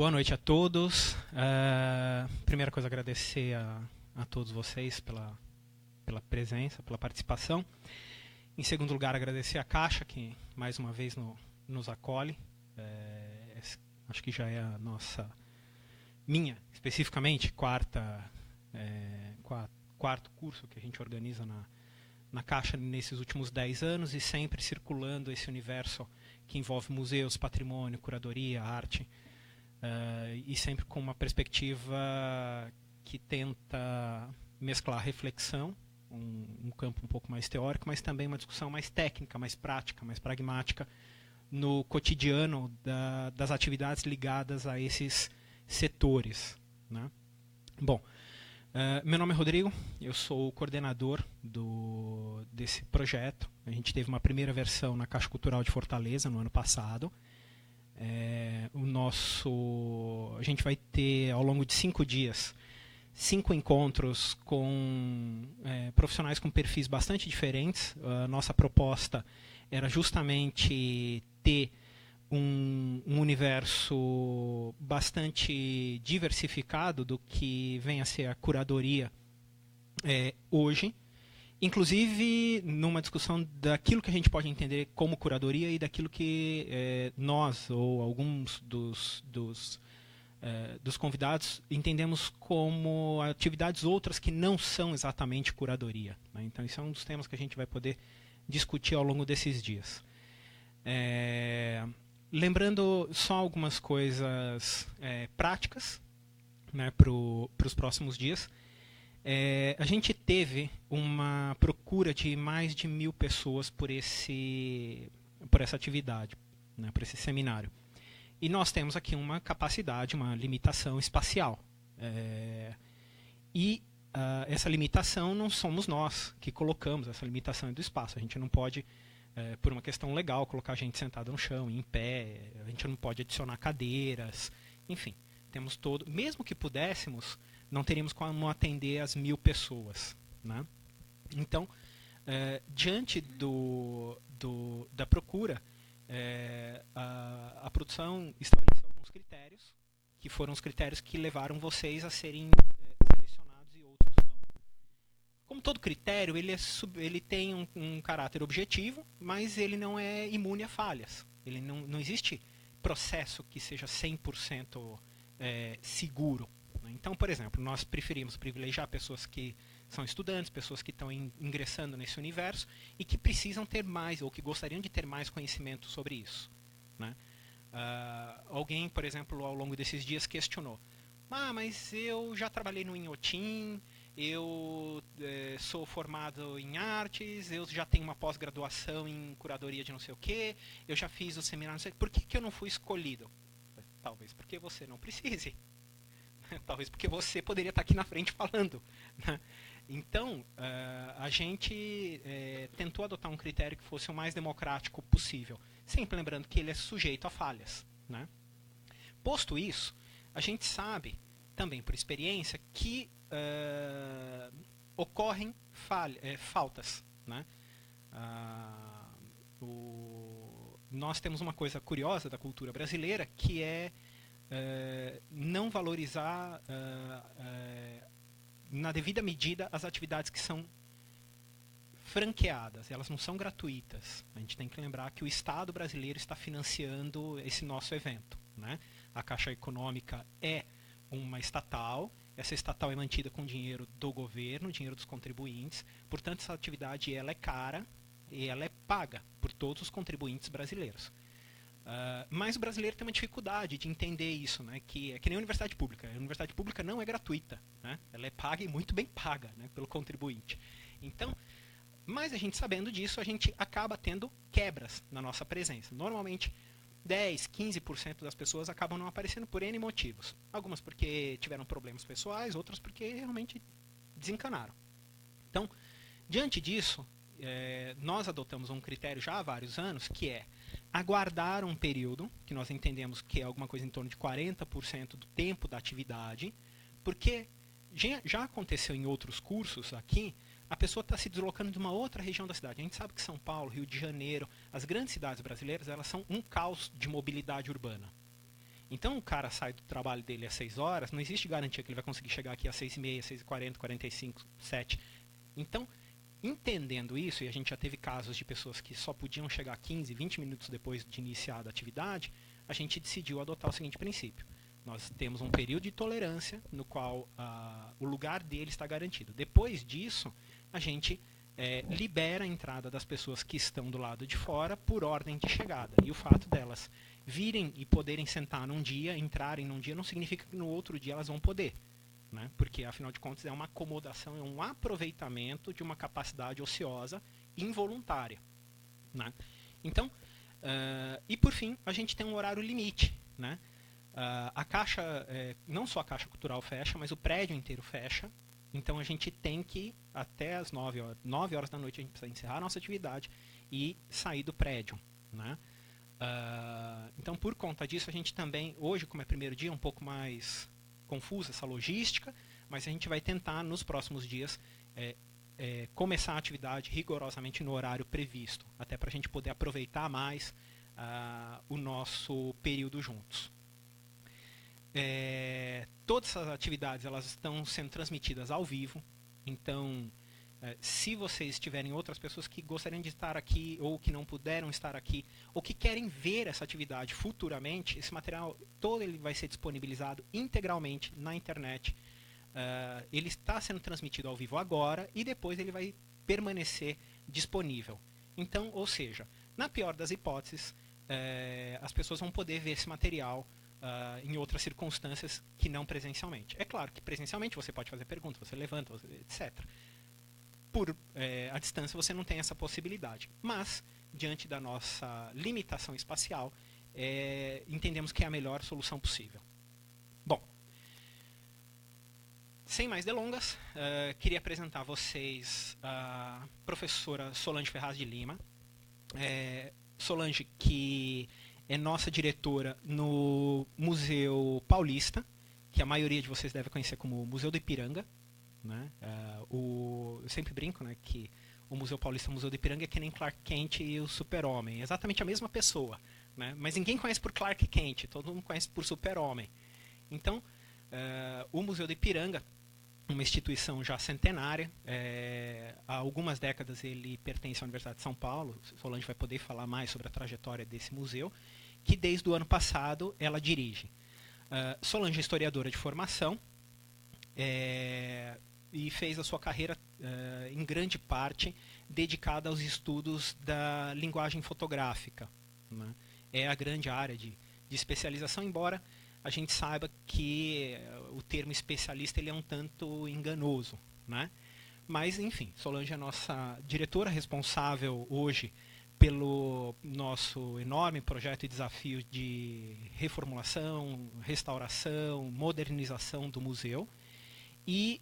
Boa noite a todos. Primeira coisa, agradecer a todos vocês pela presença, pela participação. Em segundo lugar, agradecer a Caixa, que mais uma vez nos acolhe. Acho que já é a minha, especificamente, quarto curso que a gente organiza na Caixa nesses últimos 10 anos, e sempre circulando esse universo que envolve museus, patrimônio, curadoria, arte, e sempre com uma perspectiva que tenta mesclar reflexão, um campo um pouco mais teórico, mas também uma discussão mais técnica, mais prática, mais pragmática, no cotidiano das atividades ligadas a esses setores, né? Bom, meu nome é Rodrigo, eu sou o coordenador desse projeto. A gente teve uma primeira versão na Caixa Cultural de Fortaleza no ano passado. A gente vai ter, ao longo de 5 dias, 5 encontros com profissionais com perfis bastante diferentes. A nossa proposta era justamente ter um universo bastante diversificado do que vem a ser a curadoria hoje, inclusive numa discussão daquilo que a gente pode entender como curadoria e daquilo que nós ou alguns dos convidados entendemos como atividades outras que não são exatamente curadoria, né? Então, isso é um dos temas que a gente vai poder discutir ao longo desses dias. Lembrando só algumas coisas práticas, né, para os próximos dias. A gente teve uma procura de mais de 1.000 pessoas por essa atividade, né, por esse seminário. E nós temos aqui uma capacidade, uma limitação espacial. Essa limitação não somos nós que colocamos, essa limitação é do espaço. A gente não pode, por uma questão legal, colocar a gente sentada no chão, em pé, a gente não pode adicionar cadeiras, enfim. Temos todo, mesmo que pudéssemos, não teríamos como atender as 1.000 pessoas, né? Então, diante da procura, a produção estabeleceu alguns critérios, que foram os critérios que levaram vocês a serem selecionados e outros não. Como todo critério, ele tem um caráter objetivo, mas ele não é imune a falhas. Não existe processo que seja 100% seguro. Então, por exemplo, nós preferimos privilegiar pessoas que são estudantes, pessoas que estão ingressando nesse universo e que precisam ter mais, ou que gostariam de ter mais conhecimento sobre isso, né? Alguém, por exemplo, ao longo desses dias questionou: mas eu já trabalhei no Inhotim, eu sou formado em artes, eu já tenho uma pós-graduação em curadoria de não sei o quê, eu já fiz o seminário, não sei, por que eu não fui escolhido? Talvez porque você não precise. Talvez porque você poderia estar aqui na frente falando, né? Então, a gente tentou adotar um critério que fosse o mais democrático possível, sempre lembrando que ele é sujeito a falhas, né? Posto isso, a gente sabe, também por experiência, que ocorrem faltas, né? Nós temos uma coisa curiosa da cultura brasileira, que é não valorizar na devida medida as atividades que são franqueadas, elas não são gratuitas. A gente tem que lembrar que o Estado brasileiro está financiando esse nosso evento, né? A Caixa Econômica é uma estatal, essa estatal é mantida com dinheiro do governo, dinheiro dos contribuintes, portanto essa atividade ela é cara e ela é paga por todos os contribuintes brasileiros. Mas o brasileiro tem uma dificuldade de entender isso, né? Que é que nem a universidade pública. A universidade pública não é gratuita, né? Ela é paga e muito bem paga, né, pelo contribuinte. Então, mas a gente sabendo disso, a gente acaba tendo quebras na nossa presença. Normalmente, 10, 15% das pessoas acabam não aparecendo por N motivos. Algumas porque tiveram problemas pessoais, outras porque realmente desencanaram. Então, diante disso, nós adotamos um critério já há vários anos, que é aguardar um período, que nós entendemos que é alguma coisa em torno de 40% do tempo da atividade, porque já aconteceu em outros cursos aqui, a pessoa está se deslocando de uma outra região da cidade. A gente sabe que São Paulo, Rio de Janeiro, as grandes cidades brasileiras, elas são um caos de mobilidade urbana. Então o cara sai do trabalho dele às 6 horas, não existe garantia que ele vai conseguir chegar aqui às 6h30, 6h40, 45, 7. Então, entendendo isso, e a gente já teve casos de pessoas que só podiam chegar 15, 20 minutos depois de iniciada a atividade, a gente decidiu adotar o seguinte princípio. Nós temos um período de tolerância no qual o lugar dele está garantido. Depois disso, a gente libera a entrada das pessoas que estão do lado de fora por ordem de chegada. E o fato delas virem e poderem sentar num dia, entrarem num dia, não significa que no outro dia elas vão poder. Né? Porque, afinal de contas, é uma acomodação, é um aproveitamento de uma capacidade ociosa involuntária. Né? Então, e por fim, a gente tem um horário limite. Né? A caixa, não só a Caixa Cultural fecha, mas o prédio inteiro fecha. Então a gente tem que, até as 9 horas da noite, a gente precisa encerrar a nossa atividade e sair do prédio. Né? Então, por conta disso, a gente também, hoje, como é primeiro dia, um pouco mais confusa essa logística, mas a gente vai tentar, nos próximos dias, começar a atividade rigorosamente no horário previsto, até para a gente poder aproveitar mais o nosso período juntos. Todas essas atividades elas estão sendo transmitidas ao vivo, então se vocês tiverem outras pessoas que gostariam de estar aqui ou que não puderam estar aqui ou que querem ver essa atividade futuramente, esse material todo ele vai ser disponibilizado integralmente na internet. Ele está sendo transmitido ao vivo agora e depois ele vai permanecer disponível. Então, ou seja, na pior das hipóteses, as pessoas vão poder ver esse material em outras circunstâncias que não presencialmente. É claro que presencialmente você pode fazer perguntas, você levanta, etc. Por a distância você não tem essa possibilidade. Mas, diante da nossa limitação espacial, entendemos que é a melhor solução possível. Bom, sem mais delongas, queria apresentar a vocês a professora Solange Ferraz de Lima. Solange, que é nossa diretora no Museu Paulista, que a maioria de vocês deve conhecer como Museu do Ipiranga. Né? Eu sempre brinco, né, que o Museu Paulista e o Museu do Ipiranga é que nem Clark Kent e o Super-Homem. É exatamente a mesma pessoa. Né? Mas ninguém conhece por Clark Kent, todo mundo conhece por Super-Homem. Então, o Museu do Ipiranga, uma instituição já centenária, há algumas décadas ele pertence à Universidade de São Paulo. Solange vai poder falar mais sobre a trajetória desse museu, que desde o ano passado ela dirige. Solange é historiadora de formação e fez a sua carreira em grande parte dedicada aos estudos da linguagem fotográfica. Né? É a grande área de especialização, embora a gente saiba que o termo especialista ele é um tanto enganoso. Né? Mas, enfim, Solange é a nossa diretora responsável hoje pelo nosso enorme projeto e desafio de reformulação, restauração, modernização do museu. E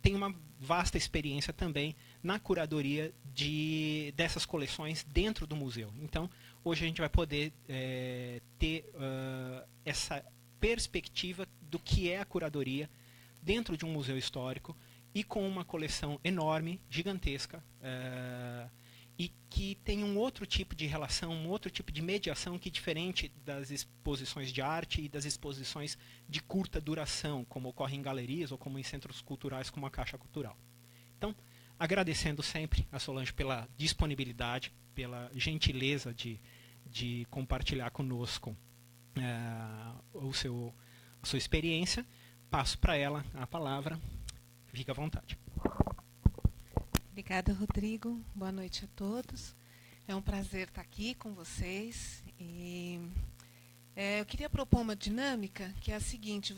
tem uma vasta experiência também na curadoria dessas coleções dentro do museu. Então, hoje a gente vai poder ter essa perspectiva do que é a curadoria dentro de um museu histórico e com uma coleção enorme, gigantesca, e que tem um outro tipo de relação, um outro tipo de mediação que é diferente das exposições de arte e das exposições de curta duração, como ocorre em galerias ou como em centros culturais como a Caixa Cultural. Então, agradecendo sempre a Solange pela disponibilidade, pela gentileza de compartilhar conosco a sua experiência, passo para ela a palavra. Fique à vontade. Obrigada, Rodrigo. Boa noite a todos. É um prazer estar aqui com vocês. E, eu queria propor uma dinâmica que é a seguinte: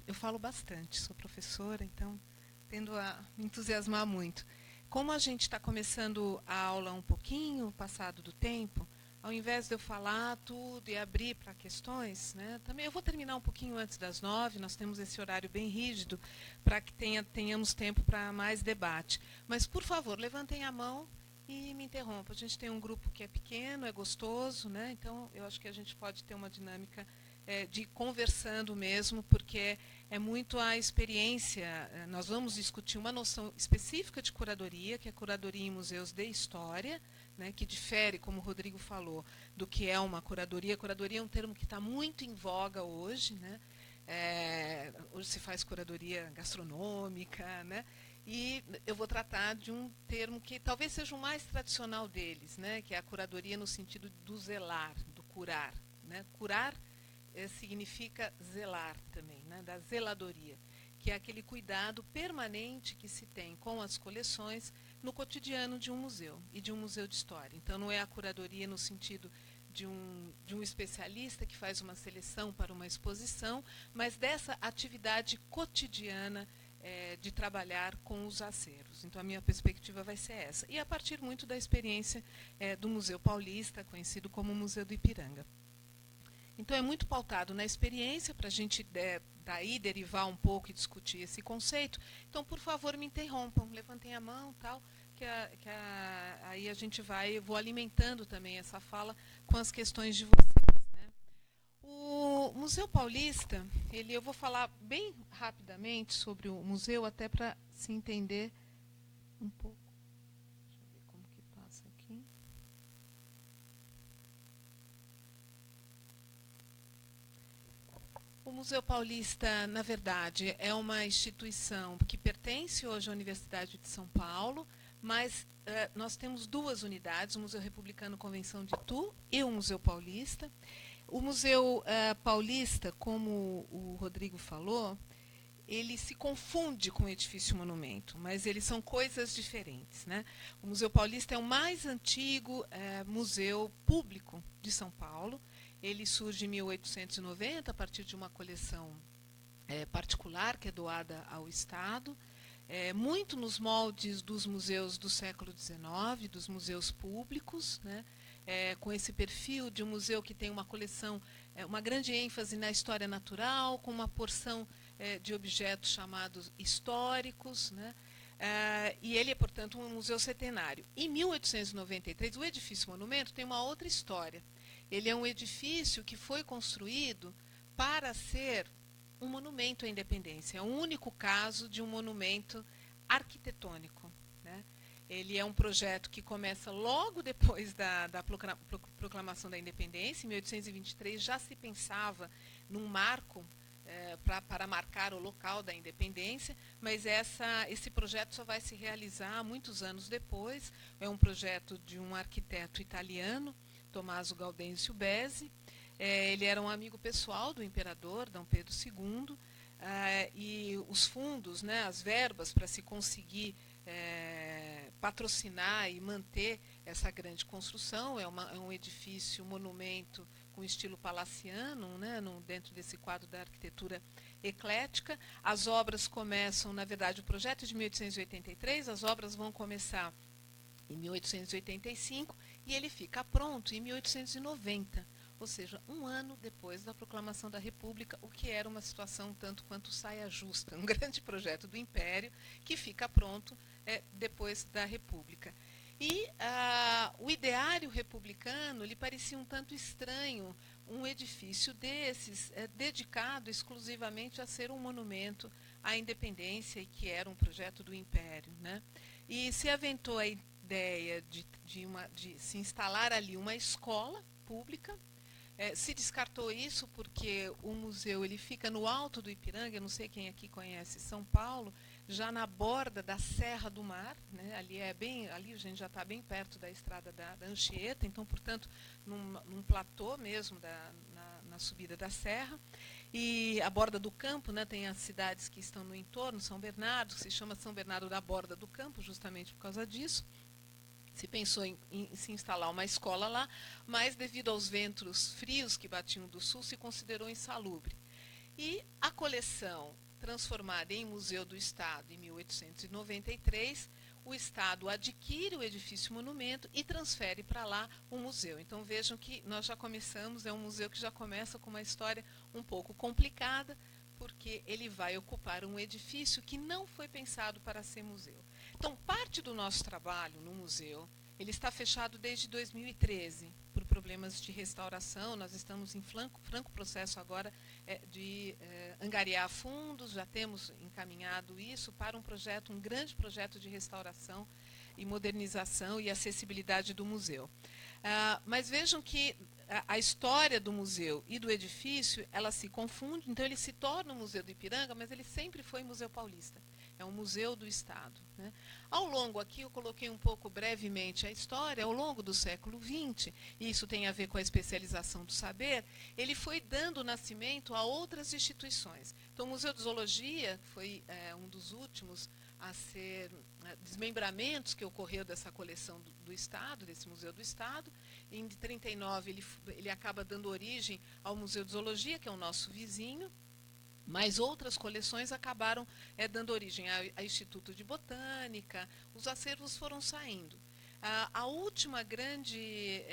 eu falo bastante, sou professora, então tendo a me entusiasmar muito. Como a gente está começando a aula um pouquinho passado do tempo, ao invés de eu falar tudo e abrir para questões, né, também eu vou terminar um pouquinho antes das 9, nós temos esse horário bem rígido, para que tenhamos tempo para mais debate. Mas, por favor, levantem a mão e me interrompam. A gente tem um grupo que é pequeno, é gostoso, né, então eu acho que a gente pode ter uma dinâmica de conversando mesmo, porque é muito a experiência. Nós vamos discutir uma noção específica de curadoria, que é curadoria em museus de história, né, que difere, como o Rodrigo falou, do que é uma curadoria. Curadoria é um termo que está muito em voga hoje, né? Hoje se faz curadoria gastronômica, né? E eu vou tratar de um termo que talvez seja o mais tradicional deles, né? Que é a curadoria no sentido do zelar, do curar, né? Curar significa zelar também, né? Da zeladoria, que é aquele cuidado permanente que se tem com as coleções no cotidiano de um museu e de um museu de história. Então, não é a curadoria no sentido de um especialista que faz uma seleção para uma exposição, mas dessa atividade cotidiana de trabalhar com os acervos. Então, a minha perspectiva vai ser essa. E a partir muito da experiência do Museu Paulista, conhecido como Museu do Ipiranga. Então, é muito pautado na experiência, para a gente daí derivar um pouco e discutir esse conceito. Então, por favor, me interrompam, levantem a mão, tal, aí a gente vou alimentando também essa fala com as questões de vocês. Né? O Museu Paulista, eu vou falar bem rapidamente sobre o museu, até para se entender um pouco. Deixa eu ver como que passa aqui. O Museu Paulista, na verdade, é uma instituição que pertence hoje à Universidade de São Paulo, mas nós temos duas unidades, o Museu Republicano Convenção de Itu e o Museu Paulista. O Museu Paulista, como o Rodrigo falou, ele se confunde com o edifício monumento, mas eles são coisas diferentes. Né? O Museu Paulista é o mais antigo museu público de São Paulo. Ele surge em 1890, a partir de uma coleção particular que é doada ao Estado, muito nos moldes dos museus do século XIX, dos museus públicos, né? Com esse perfil de um museu que tem uma coleção, uma grande ênfase na história natural, com uma porção de objetos chamados históricos, né? E ele é, portanto, um museu centenário. Em 1893, o edifício monumento tem uma outra história. Ele é um edifício que foi construído para ser um monumento à independência. É o único caso de um monumento arquitetônico. Né? Ele é um projeto que começa logo depois da proclamação da independência. Em 1823 já se pensava num marco para marcar o local da independência, mas esse projeto só vai se realizar muitos anos depois. É um projeto de um arquiteto italiano, Tommaso Gaudêncio Besi. Ele era um amigo pessoal do imperador Dom Pedro II, e os fundos, né, as verbas para se conseguir patrocinar e manter essa grande construção, é um edifício, monumento com estilo palaciano, né, dentro desse quadro da arquitetura eclética. As obras começam, na verdade, o projeto é de 1883, as obras vão começar em 1885 e ele fica pronto em 1890, ou seja, um ano depois da proclamação da República, o que era uma situação tanto quanto saia justa, um grande projeto do Império que fica pronto depois da República. E o ideário republicano lhe parecia um tanto estranho, um edifício desses dedicado exclusivamente a ser um monumento à independência, e que era um projeto do Império. Né? E se aventou a ideia de se instalar ali uma escola pública. Se descartou isso porque o museu ele fica no alto do Ipiranga, eu não sei quem aqui conhece São Paulo, já na borda da Serra do Mar, né? Ali a gente já está bem perto da estrada da Anchieta, então, portanto, num platô mesmo na subida da serra. E a borda do campo, né, tem as cidades que estão no entorno, São Bernardo, que se chama São Bernardo da Borda do Campo, justamente por causa disso. Se pensou em se instalar uma escola lá, mas devido aos ventos frios que batiam do sul, se considerou insalubre. E a coleção, transformada em Museu do Estado em 1893, o Estado adquire o edifício monumento e transfere para lá o museu. Então vejam que nós já começamos, é um museu que já começa com uma história um pouco complicada, porque ele vai ocupar um edifício que não foi pensado para ser museu. Então, parte do nosso trabalho no museu Ele está fechado desde 2013 por problemas de restauração. Nós estamos em franco processo agora de angariar fundos. Já temos encaminhado isso para um grande projeto de restauração e modernização e acessibilidade do museu. Mas vejam que a história do museu e do edifício, ela se confunde, então ele se torna o Museu do Ipiranga, mas ele sempre foi Museu Paulista. É um museu do Estado, né? Ao longo, aqui eu coloquei um pouco brevemente a história, ao longo do século XX, e isso tem a ver com a especialização do saber, ele foi dando nascimento a outras instituições. Então, o Museu de Zoologia foi um dos últimos a ser desmembramentos que ocorreu dessa coleção do Estado, desse Museu do Estado. Em 1939, ele acaba dando origem ao Museu de Zoologia, que é o nosso vizinho, mas outras coleções acabaram dando origem ao Instituto de Botânica. Os acervos foram saindo. A última grande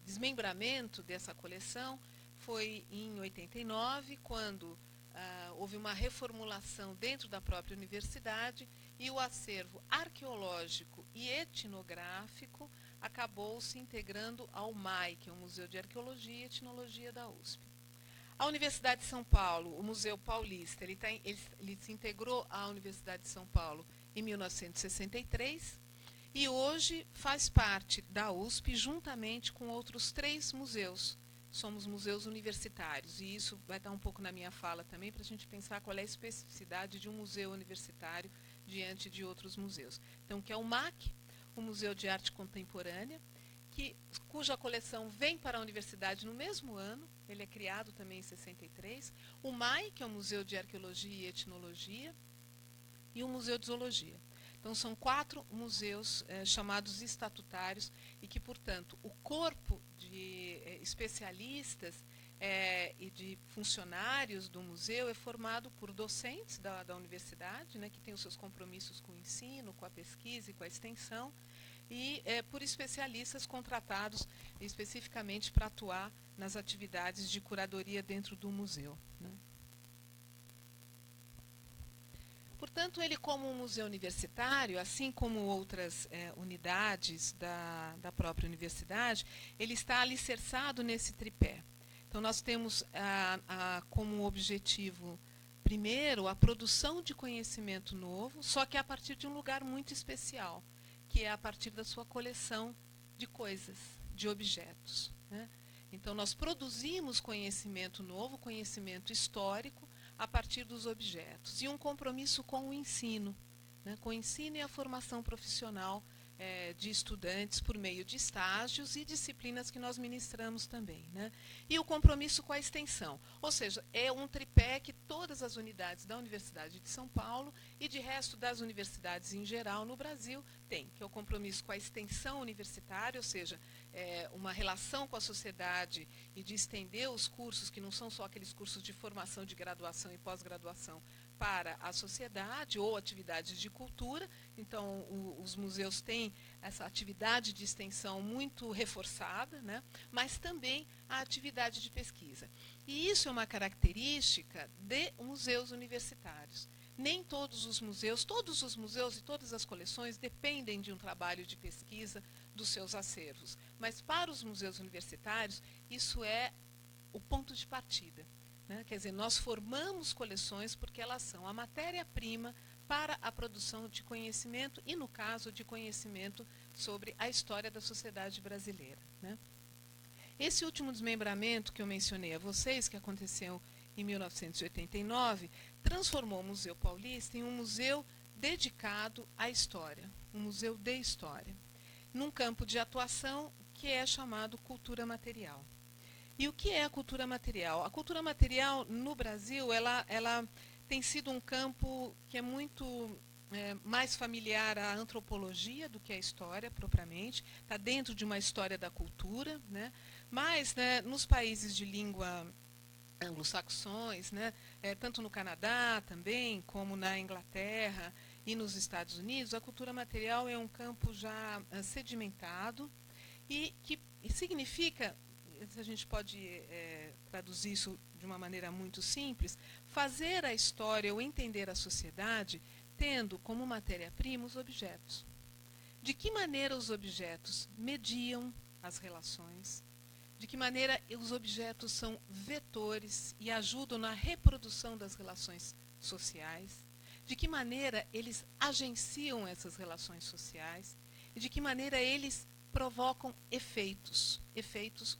desmembramento dessa coleção foi em 89, quando houve uma reformulação dentro da própria universidade e o acervo arqueológico e etnográfico acabou se integrando ao MAI, que é o Museu de Arqueologia e Etnologia da USP. A Universidade de São Paulo, o Museu Paulista, ele se integrou à Universidade de São Paulo em 1963 e hoje faz parte da USP juntamente com outros 3 museus. Somos museus universitários, e isso vai estar um pouco na minha fala também, para a gente pensar qual é a especificidade de um museu universitário diante de outros museus. Então, que é o MAC, o Museu de Arte Contemporânea, cuja coleção vem para a universidade no mesmo ano, ele é criado também em 63, o MAI, que é o Museu de Arqueologia e Etnologia, e o Museu de Zoologia. Então, são 4 museus chamados estatutários e que, portanto, o corpo de especialistas e de funcionários do museu é formado por docentes da universidade, né, que têm os seus compromissos com o ensino, com a pesquisa e com a extensão, e por especialistas contratados especificamente para atuar nas atividades de curadoria dentro do museu, né. Portanto, ele, como um museu universitário, assim como outras unidades da própria universidade, ele está alicerçado nesse tripé. Então, nós temos como objetivo, primeiro, a produção de conhecimento novo, só que a partir de um lugar muito especial, que é a partir da sua coleção de coisas, de objetos, né? Então, nós produzimos conhecimento novo, conhecimento histórico, a partir dos objetos. E um compromisso com o ensino, né, com o ensino e a formação profissional de estudantes por meio de estágios e disciplinas que nós ministramos também, né? E o compromisso com a extensão. Ou seja, é um tripé que todas as unidades da Universidade de São Paulo e de resto das universidades em geral no Brasil têm, que é o compromisso com a extensão universitária, ou seja, uma relação com a sociedade e de estender os cursos, que não são só aqueles cursos de formação de graduação e pós-graduação, para a sociedade ou atividades de cultura. Então, os museus têm essa atividade de extensão muito reforçada, né? Mas também a atividade de pesquisa. E isso é uma característica de museus universitários. Nem todos os museus e todas as coleções dependem de um trabalho de pesquisa dos seus acervos. Mas para os museus universitários, isso é o ponto de partida, né? Quer dizer, nós formamos coleções porque elas são a matéria-prima para a produção de conhecimento e, no caso, de conhecimento sobre a história da sociedade brasileira, né? Esse último desmembramento que eu mencionei a vocês, que aconteceu em 1989, transformou o Museu Paulista em um museu dedicado à história, um museu de história, num campo de atuação que é chamado cultura material. E o que é a cultura material? A cultura material, no Brasil, ela tem sido um campo que é muito mais familiar à antropologia do que à história, propriamente. Está dentro de uma história da cultura, né? Mas, né, nos países de língua anglo-saxões, né, tanto no Canadá também, como na Inglaterra e nos Estados Unidos, a cultura material é um campo já sedimentado e que significa, se a gente pode traduzir isso de uma maneira muito simples, fazer a história ou entender a sociedade tendo como matéria-prima os objetos. de que maneira os objetos mediam as relações, de que maneira os objetos são vetores e ajudam na reprodução das relações sociais, de que maneira eles agenciam essas relações sociais e de que maneira eles provocam efeitos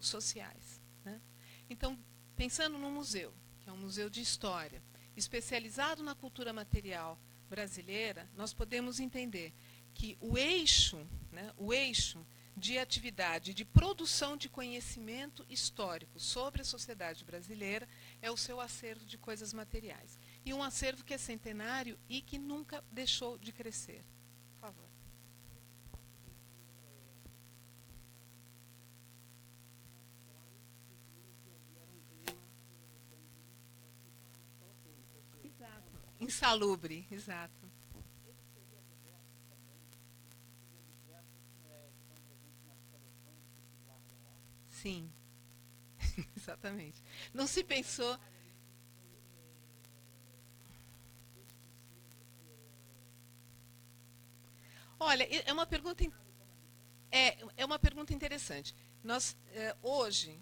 sociais, né? Então, pensando no museu, que é um museu de história, especializado na cultura material brasileira, nós podemos entender que o eixo, né, o eixo de atividade de produção de conhecimento histórico sobre a sociedade brasileira é o seu acervo de coisas materiais. E um acervo que é centenário e que nunca deixou de crescer. Por favor. Exato. Insalubre, exato. Sim, exatamente. Não se pensou. Olha, é uma pergunta interessante. Nós, hoje,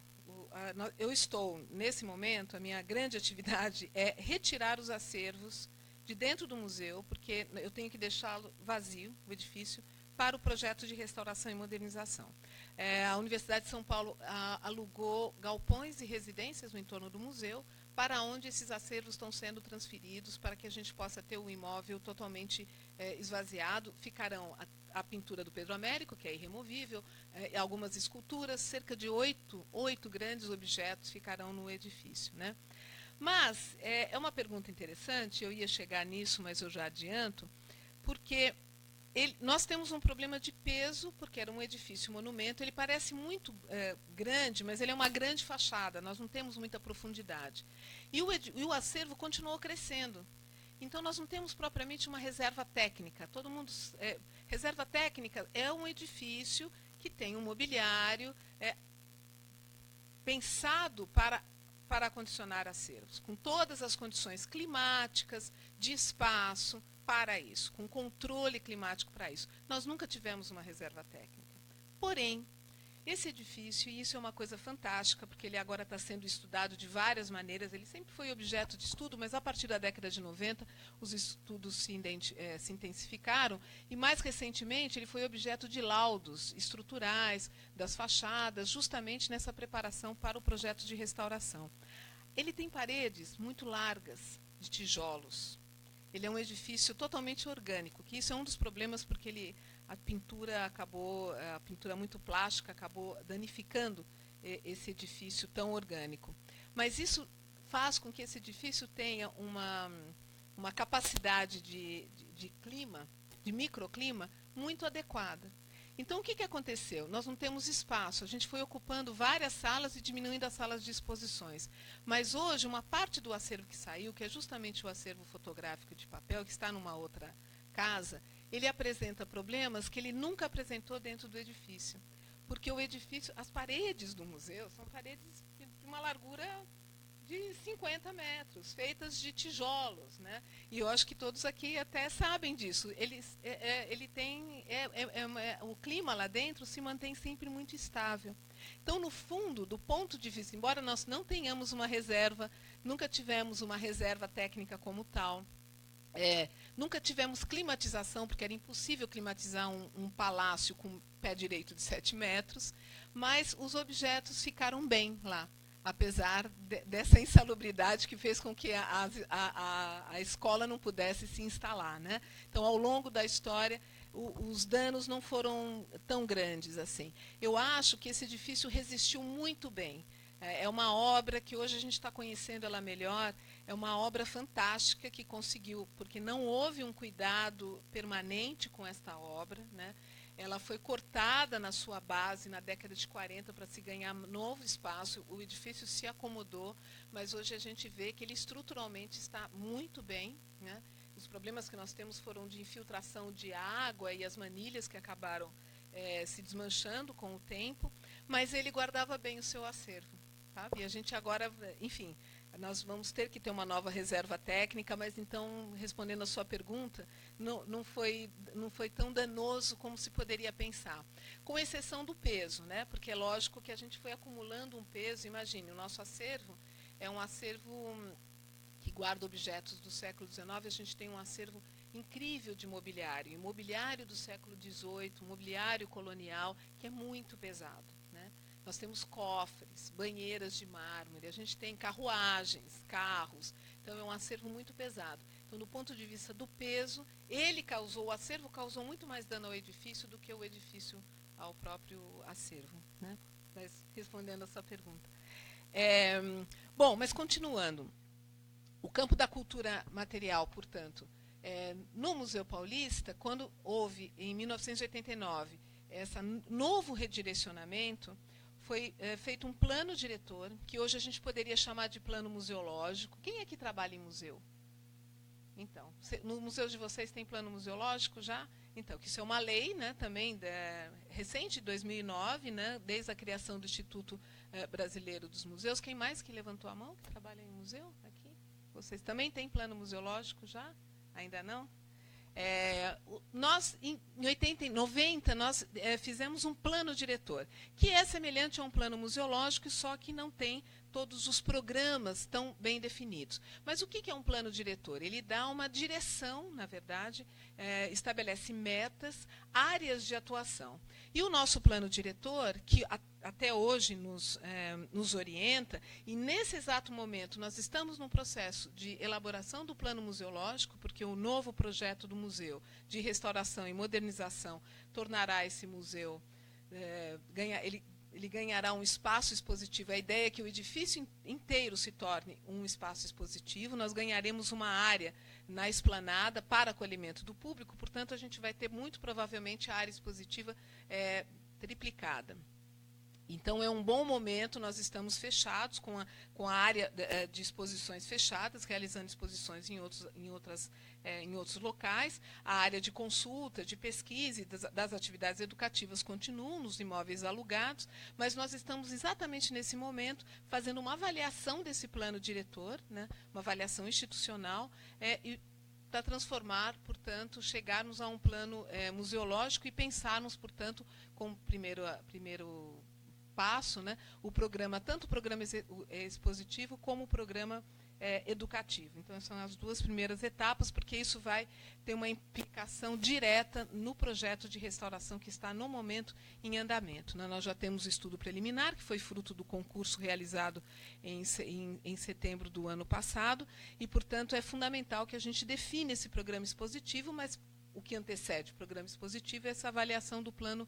eu estou, nesse momento, a minha grande atividade é retirar os acervos de dentro do museu, porque eu tenho que deixá-lo vazio, o edifício, para o projeto de restauração e modernização. A Universidade de São Paulo alugou galpões e residências no entorno do museu, para onde esses acervos estão sendo transferidos, para que a gente possa ter o imóvel totalmente esvaziado. Ficarão a pintura do Pedro Américo, que é irremovível, algumas esculturas, cerca de oito grandes objetos ficarão no edifício, né? Mas é uma pergunta interessante, eu ia chegar nisso, mas eu já adianto, porque nós temos um problema de peso, porque era um edifício monumento, ele parece muito grande, mas ele é uma grande fachada, nós não temos muita profundidade. E o acervo continuou crescendo. Então, nós não temos propriamente uma reserva técnica. Todo mundo, reserva técnica é um edifício que tem um mobiliário pensado para acondicionar acervos, com todas as condições climáticas, de espaço para isso, com controle climático para isso. Nós nunca tivemos uma reserva técnica. Porém, esse edifício, e isso é uma coisa fantástica, porque ele agora está sendo estudado de várias maneiras, ele sempre foi objeto de estudo, mas a partir da década de 90 os estudos se intensificaram, e mais recentemente ele foi objeto de laudos estruturais das fachadas, justamente nessa preparação para o projeto de restauração. Ele tem paredes muito largas, de tijolos. Ele é um edifício totalmente orgânico, que isso é um dos problemas, porque a pintura muito plástica acabou danificando esse edifício tão orgânico. Mas isso faz com que esse edifício tenha uma capacidade de clima, de microclima, muito adequada. Então, o que aconteceu? Nós não temos espaço. A gente foi ocupando várias salas e diminuindo as salas de exposições. Mas hoje, uma parte do acervo que saiu, que é justamente o acervo fotográfico de papel, que está numa outra casa, ele apresenta problemas que ele nunca apresentou dentro do edifício. Porque o edifício, as paredes do museu são paredes de uma largura de 50 metros, feitas de tijolos, né? E eu acho que todos aqui até sabem disso. Ele tem, o clima lá dentro se mantém sempre muito estável. Então, no fundo, do ponto de vista, embora nós não tenhamos uma reserva, nunca tivemos uma reserva técnica como tal, nunca tivemos climatização, porque era impossível climatizar um palácio com pé direito de 7 metros, mas os objetos ficaram bem lá, apesar dessa insalubridade que fez com que a escola não pudesse se instalar, né? Então, ao longo da história, os danos não foram tão grandes assim. Eu acho que esse edifício resistiu muito bem. É uma obra que hoje a gente está conhecendo ela melhor, é uma obra fantástica que conseguiu, porque não houve um cuidado permanente com esta obra, né? Ela foi cortada na sua base na década de 40 para se ganhar novo espaço. O edifício se acomodou, mas hoje a gente vê que ele estruturalmente está muito bem, né? Os problemas que nós temos foram de infiltração de água e as manilhas que acabaram se desmanchando com o tempo, mas ele guardava bem o seu acervo. Sabe? E a gente agora, enfim, nós vamos ter que ter uma nova reserva técnica, mas então, respondendo a sua pergunta, não foi tão danoso como se poderia pensar. Com exceção do peso, né? Porque é lógico que a gente foi acumulando um peso. Imagine, o nosso acervo é um acervo que guarda objetos do século XIX, a gente tem um acervo incrível de mobiliário, e mobiliário do século XVIII, mobiliário colonial, que é muito pesado, né? Nós temos cofres, banheiras de mármore, a gente tem carruagens, carros, então é um acervo muito pesado. Então, do ponto de vista do peso, o acervo causou muito mais dano ao edifício do que o edifício ao próprio acervo, né? Mas respondendo a sua pergunta. Bom, mas continuando. O campo da cultura material, portanto, no Museu Paulista, quando houve, em 1989, esse novo redirecionamento, foi feito um plano diretor, que hoje a gente poderia chamar de plano museológico. Quem é que trabalha em museu? Então, no museu de vocês tem plano museológico já? Então, que isso é uma lei, né, também recente, de 2009, né, desde a criação do Instituto Brasileiro dos Museus. Quem mais que levantou a mão que trabalha em museu aqui? Vocês também têm plano museológico já? Ainda não? Nós, em 90, nós fizemos um plano diretor, que é semelhante a um plano museológico, só que não tem todos os programas tão bem definidos. Mas o que é um plano diretor? Ele dá uma direção, na verdade, estabelece metas, áreas de atuação. E o nosso plano diretor, que até hoje nos orienta, e nesse exato momento nós estamos num processo de elaboração do plano museológico, porque o novo projeto do museu de restauração e modernização tornará esse museu, ele ganhará um espaço expositivo. A ideia é que o edifício inteiro se torne um espaço expositivo. Nós ganharemos uma área na esplanada para acolhimento do público, portanto, a gente vai ter, muito provavelmente, a área expositiva triplicada. Então, é um bom momento, nós estamos fechados com a área de exposições fechadas, realizando exposições em outros locais. A área de consulta, de pesquisa e das atividades educativas continuam nos imóveis alugados, mas nós estamos exatamente nesse momento fazendo uma avaliação desse plano diretor, né, uma avaliação institucional, para transformar, portanto, chegarmos a um plano museológico e pensarmos, portanto, como primeiro passo, né, tanto o programa expositivo como o programa educativo. Então, são as duas primeiras etapas, porque isso vai ter uma implicação direta no projeto de restauração que está, no momento, em andamento, né? Nós já temos o estudo preliminar, que foi fruto do concurso realizado em setembro do ano passado, e, portanto, é fundamental que a gente define esse programa expositivo, mas o que antecede o programa expositivo é essa avaliação do plano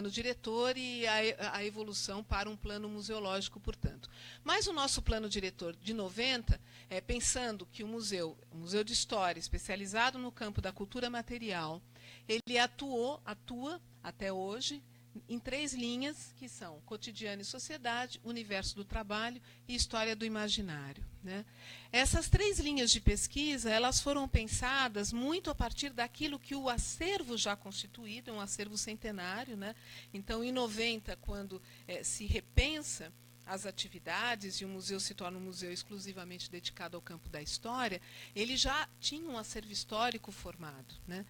diretor e a evolução para um plano museológico, portanto. Mas o nosso plano diretor de 90, pensando que o Museu de História, especializado no campo da cultura material, ele atua até hoje em 3 linhas, que são cotidiano e sociedade, universo do trabalho e história do imaginário, né? Essas 3 linhas de pesquisa, elas foram pensadas muito a partir daquilo que o acervo já constituído, é um acervo centenário, né? Então, em 90, quando se repensa as atividades e o museu se torna um museu exclusivamente dedicado ao campo da história, ele já tinha um acervo histórico formado, né?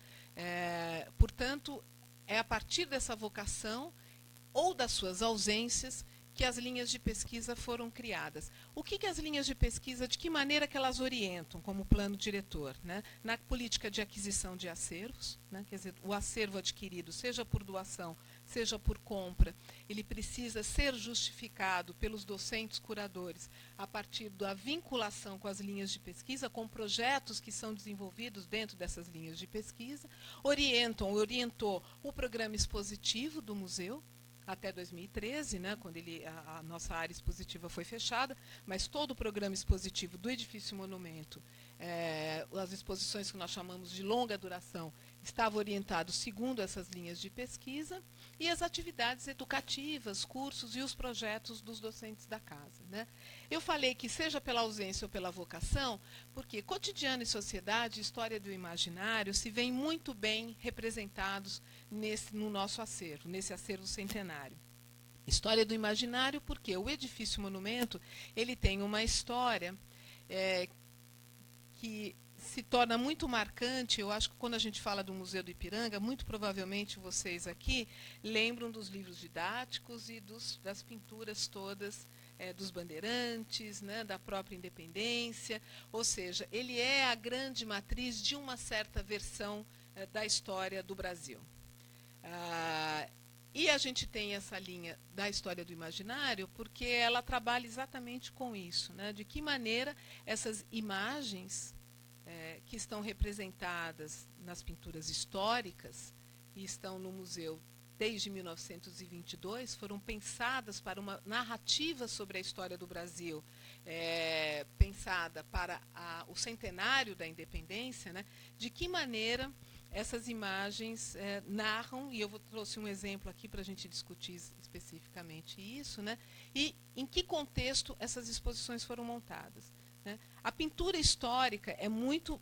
Portanto, é a partir dessa vocação ou das suas ausências que as linhas de pesquisa foram criadas. O que as linhas de pesquisa, de que maneira que elas orientam como plano diretor, né? Na política de aquisição de acervos, né? Quer dizer, o acervo adquirido, seja por doação, seja por compra, ele precisa ser justificado pelos docentes curadores a partir da vinculação com as linhas de pesquisa, com projetos que são desenvolvidos dentro dessas linhas de pesquisa. Orientou o programa expositivo do museu, até 2013, né, quando a nossa área expositiva foi fechada, mas todo o programa expositivo do edifício monumento, as exposições que nós chamamos de longa duração, estava orientado segundo essas linhas de pesquisa, e as atividades educativas, cursos e os projetos dos docentes da casa, né? Eu falei que seja pela ausência ou pela vocação, porque cotidiano e sociedade, história do imaginário, se veem muito bem representados no nosso acervo, nesse acervo centenário. História do imaginário, porque o edifício monumento ele tem uma história que se torna muito marcante. Eu acho que quando a gente fala do Museu do Ipiranga, muito provavelmente vocês aqui lembram dos livros didáticos e das pinturas todas dos bandeirantes, né, da própria independência. Ou seja, ele é a grande matriz de uma certa versão da história do Brasil. E a gente tem essa linha da história do imaginário porque ela trabalha exatamente com isso, né? De que maneira essas imagens que estão representadas nas pinturas históricas e estão no museu desde 1922, foram pensadas para uma narrativa sobre a história do Brasil, pensada para o centenário da independência, né? De que maneira essas imagens narram, e eu trouxe um exemplo aqui para a gente discutir especificamente isso, né? E em que contexto essas exposições foram montadas. Né? A pintura histórica é muito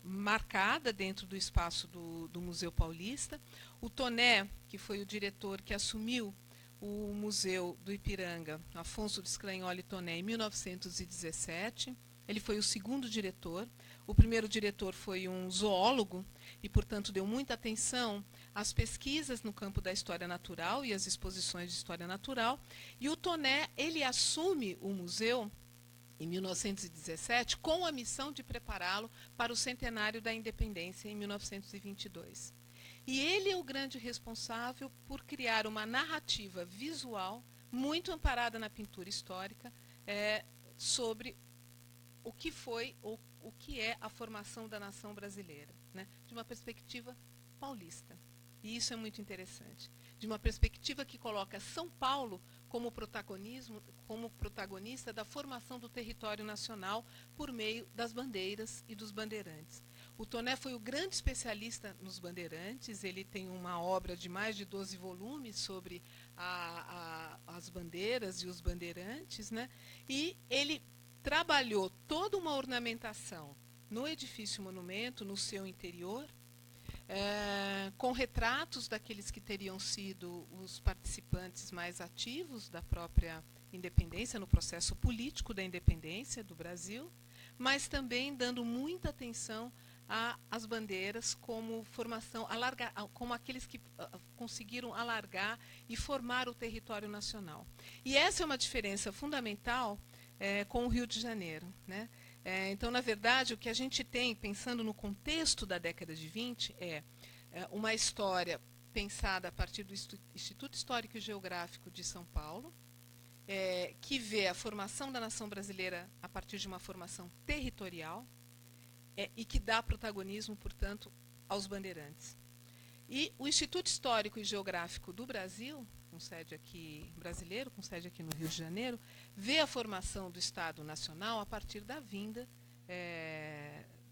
marcada dentro do espaço do Museu Paulista. O Toné, que foi o diretor que assumiu o Museu do Ipiranga, Afonso de Sclagnoli Toné, em 1917, ele foi o segundo diretor. O primeiro diretor foi um zoólogo e, portanto, deu muita atenção às pesquisas no campo da história natural e às exposições de história natural. E o Toné, ele assume o museu em 1917 com a missão de prepará-lo para o centenário da independência em 1922. E ele é o grande responsável por criar uma narrativa visual muito amparada na pintura histórica sobre o que foi ou o que é a formação da nação brasileira, né? De uma perspectiva paulista. E isso é muito interessante. De uma perspectiva que coloca São Paulo como protagonista da formação do território nacional por meio das bandeiras e dos bandeirantes. O Toné foi o grande especialista nos bandeirantes. Ele tem uma obra de mais de 12 volumes sobre as bandeiras e os bandeirantes, né? E ele trabalhou toda uma ornamentação no edifício monumento, no seu interior, com retratos daqueles que teriam sido os participantes mais ativos da própria independência, no processo político da independência do Brasil, mas também dando muita atenção às bandeiras como formação, como aqueles que conseguiram alargar e formar o território nacional. E essa é uma diferença fundamental com o Rio de Janeiro, né? Então, na verdade, o que a gente tem, pensando no contexto da década de 20, é uma história pensada a partir do Instituto Histórico e Geográfico de São Paulo, que vê a formação da nação brasileira a partir de uma formação territorial e que dá protagonismo, portanto, aos bandeirantes. E o Instituto Histórico e Geográfico do Brasil, com sede aqui brasileiro, com sede aqui no Rio de Janeiro, vê a formação do Estado Nacional a partir da vinda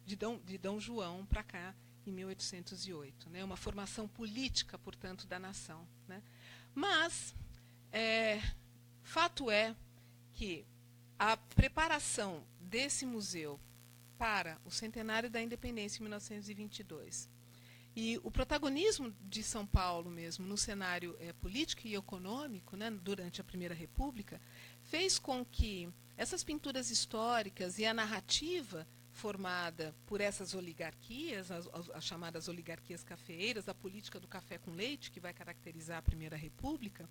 de Dom João para cá, em 1808. Né? Uma formação política, portanto, da nação. Né? Mas, fato é que a preparação desse museu para o centenário da independência, em 1922, e o protagonismo de São Paulo mesmo no cenário político e econômico, né, durante a Primeira República, fez com que essas pinturas históricas e a narrativa formada por essas oligarquias, as chamadas oligarquias cafeeiras, a política do café com leite, que vai caracterizar a Primeira República,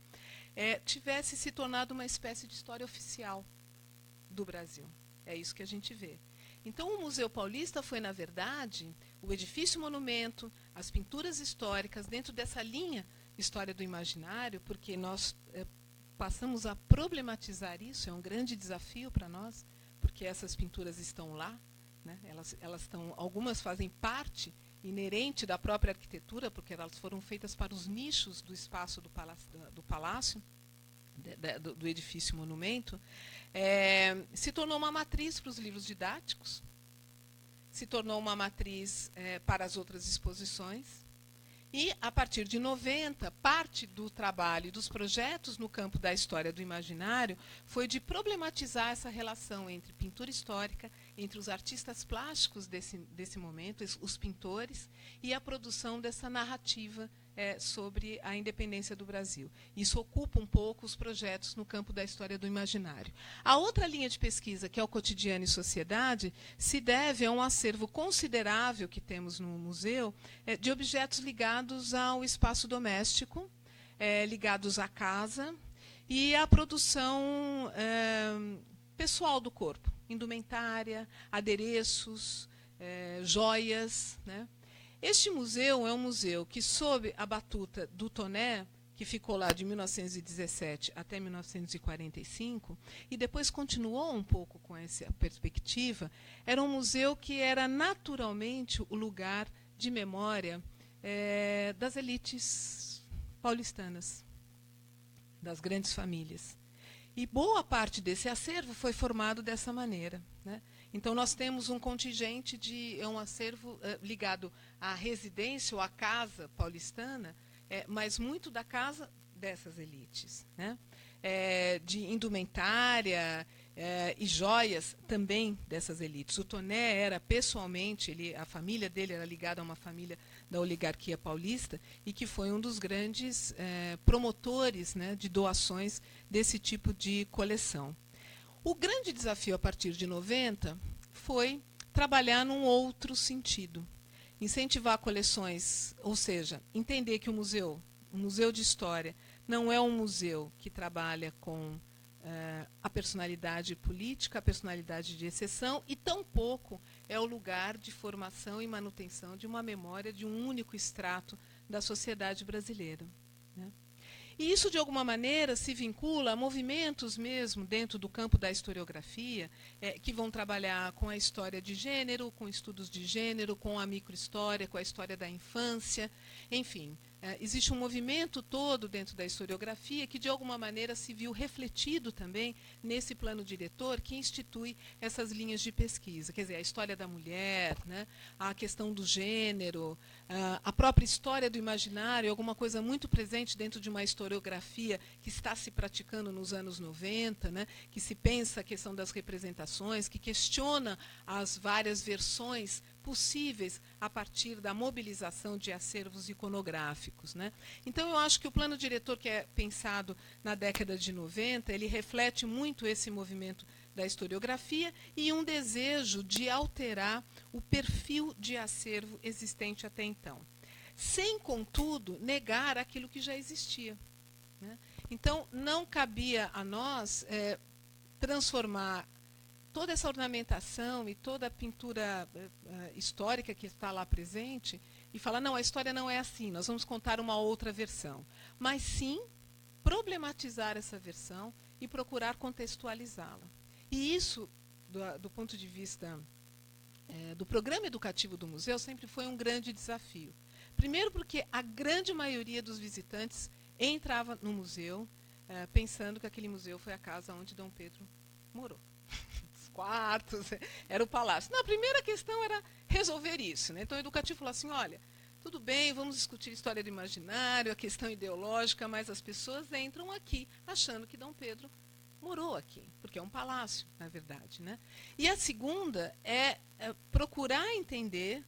tivesse se tornado uma espécie de história oficial do Brasil. É isso que a gente vê. Então, o Museu Paulista foi, na verdade, o edifício monumento, as pinturas históricas, dentro dessa linha história do imaginário, porque nós passamos a problematizar isso, é um grande desafio para nós, porque essas pinturas estão lá, né? Elas estão, algumas fazem parte inerente da própria arquitetura, porque elas foram feitas para os nichos do espaço do palácio, do edifício monumento, se tornou uma matriz para os livros didáticos, se tornou uma matriz para as outras exposições. E, a partir de 90, parte do trabalho e dos projetos no campo da história do imaginário foi de problematizar essa relação entre pintura histórica, entre os artistas plásticos desse momento, os pintores, e a produção dessa narrativa sobre a independência do Brasil. Isso ocupa um pouco os projetos no campo da história do imaginário. A outra linha de pesquisa, que é o cotidiano e sociedade, se deve a um acervo considerável que temos no museu de objetos ligados ao espaço doméstico, ligados à casa e à produção pessoal do corpo, indumentária, adereços, joias, né? Este museu é um museu que, sob a batuta do Toné, que ficou lá de 1917 até 1945, e depois continuou um pouco com essa perspectiva, era um museu que era naturalmente o lugar de memória das elites paulistanas, das grandes famílias. E boa parte desse acervo foi formado dessa maneira, né? Então, nós temos um contingente um acervo ligado à residência ou à casa paulistana, mas muito da casa dessas elites, né? De indumentária e joias também dessas elites. O Toné era, pessoalmente, a família dele era ligada a uma família da oligarquia paulista e que foi um dos grandes promotores, né, de doações desse tipo de coleção. O grande desafio a partir de 90 foi trabalhar num outro sentido. Incentivar coleções, ou seja, entender que o museu de história, não é um museu que trabalha com a personalidade política, a personalidade de exceção, e tampouco é o lugar de formação e manutenção de uma memória de um único extrato da sociedade brasileira, né? E isso, de alguma maneira, se vincula a movimentos mesmo dentro do campo da historiografia, que vão trabalhar com a história de gênero, com estudos de gênero, com a microhistória, com a história da infância, enfim. Existe um movimento todo dentro da historiografia que, de alguma maneira, se viu refletido também nesse plano diretor que institui essas linhas de pesquisa. Quer dizer, a história da mulher, né, a questão do gênero, a própria história do imaginário, alguma coisa muito presente dentro de uma historiografia que está se praticando nos anos 90, né, que se pensa a questão das representações, que questiona as várias versões possíveis a partir da mobilização de acervos iconográficos, né? Então, eu acho que o plano diretor que é pensado na década de 90, ele reflete muito esse movimento da historiografia e um desejo de alterar o perfil de acervo existente até então, sem, contudo, negar aquilo que já existia, né? Então, não cabia a nós transformar toda essa ornamentação e toda a pintura histórica que está lá presente e falar, não, a história não é assim, nós vamos contar uma outra versão. Mas sim problematizar essa versão e procurar contextualizá-la. E isso, do ponto de vista do programa educativo do museu, sempre foi um grande desafio. Primeiro porque a grande maioria dos visitantes entrava no museu pensando que aquele museu foi a casa onde Dom Pedro morou. Quartos, era o palácio. Não, a primeira questão era resolver isso, né? Então, o educativo falou assim, olha, tudo bem, vamos discutir história do imaginário, a questão ideológica, mas as pessoas entram aqui achando que Dom Pedro morou aqui, porque é um palácio, na verdade, né? E a segunda é procurar entender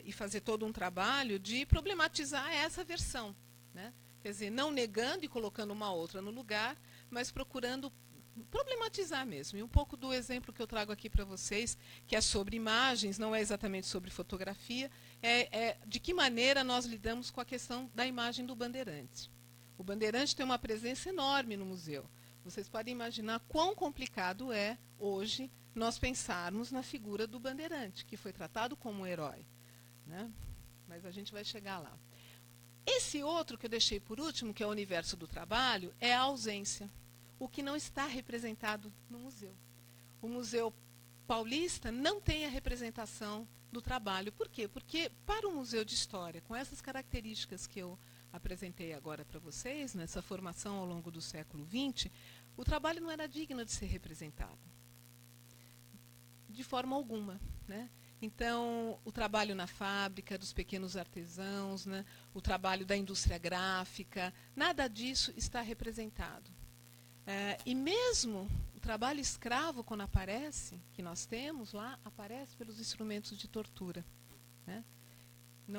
e fazer todo um trabalho de problematizar essa versão, né? Quer dizer, não negando e colocando uma outra no lugar, mas procurando problematizar mesmo. E um pouco do exemplo que eu trago aqui para vocês, que é sobre imagens, não é exatamente sobre fotografia, de que maneira nós lidamos com a questão da imagem do bandeirante. O bandeirante tem uma presença enorme no museu. Vocês podem imaginar quão complicado é, hoje, nós pensarmos na figura do bandeirante, que foi tratado como um herói, né? Mas a gente vai chegar lá. Esse outro que eu deixei por último, que é o universo do trabalho, é a ausência. O que não está representado no museu. O Museu Paulista não tem a representação do trabalho. Por quê? Porque para o Museu de História, com essas características que eu apresentei agora para vocês, nessa formação ao longo do século XX, o trabalho não era digno de ser representado. De forma alguma, né? Então, o trabalho na fábrica, dos pequenos artesãos, né? O trabalho da indústria gráfica, nada disso está representado. E mesmo o trabalho escravo, quando aparece, que nós temos lá, aparece pelos instrumentos de tortura, né?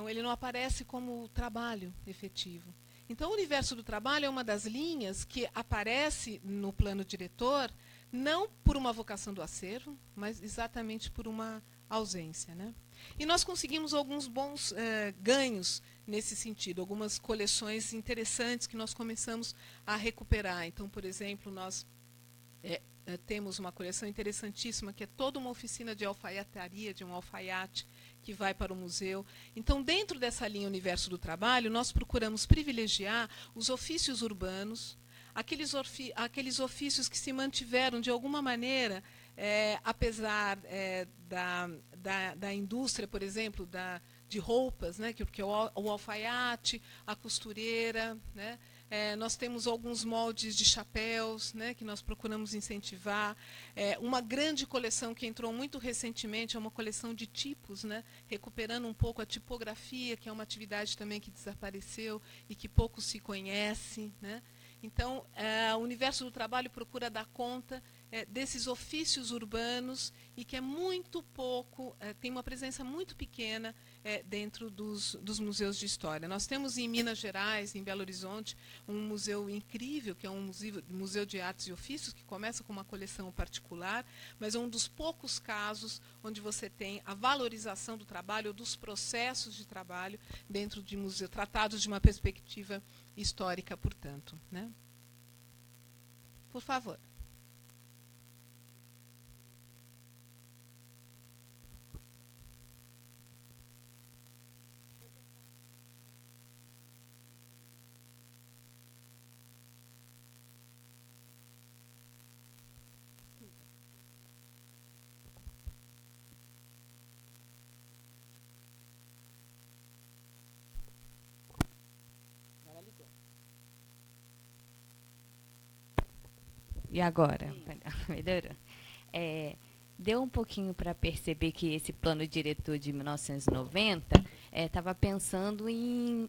Ele não aparece como trabalho efetivo. Então, o universo do trabalho é uma das linhas que aparece no plano diretor, não por uma vocação do acervo, mas exatamente por uma ausência, né? E nós conseguimos alguns bons ganhos nesse sentido, algumas coleções interessantes que nós começamos a recuperar. Então, por exemplo, nós temos uma coleção interessantíssima, que é toda uma oficina de alfaiataria, de um alfaiate, que vai para o museu. Então, dentro dessa linha Universo do Trabalho, nós procuramos privilegiar os ofícios urbanos, aqueles ofícios que se mantiveram, de alguma maneira, apesar da indústria, por exemplo, de roupas, né, que é o alfaiate, a costureira, né? Nós temos alguns moldes de chapéus, né, que nós procuramos incentivar. Uma grande coleção que entrou muito recentemente é uma coleção de tipos, né, recuperando um pouco a tipografia, que é uma atividade também que desapareceu e que pouco se conhece, né? Então, o universo do trabalho procura dar conta desses ofícios urbanos e que é muito pouco, tem uma presença muito pequena dentro dos museus de história. Nós temos em Minas Gerais, em Belo Horizonte, um museu incrível, que é um museu de artes e ofícios, que começa com uma coleção particular, mas é um dos poucos casos onde você tem a valorização do trabalho, dos processos de trabalho dentro de museu, tratados de uma perspectiva histórica, portanto, né? Por favor. E agora? Melhorou. Deu um pouquinho para perceber que esse plano diretor de 1990 estava pensando em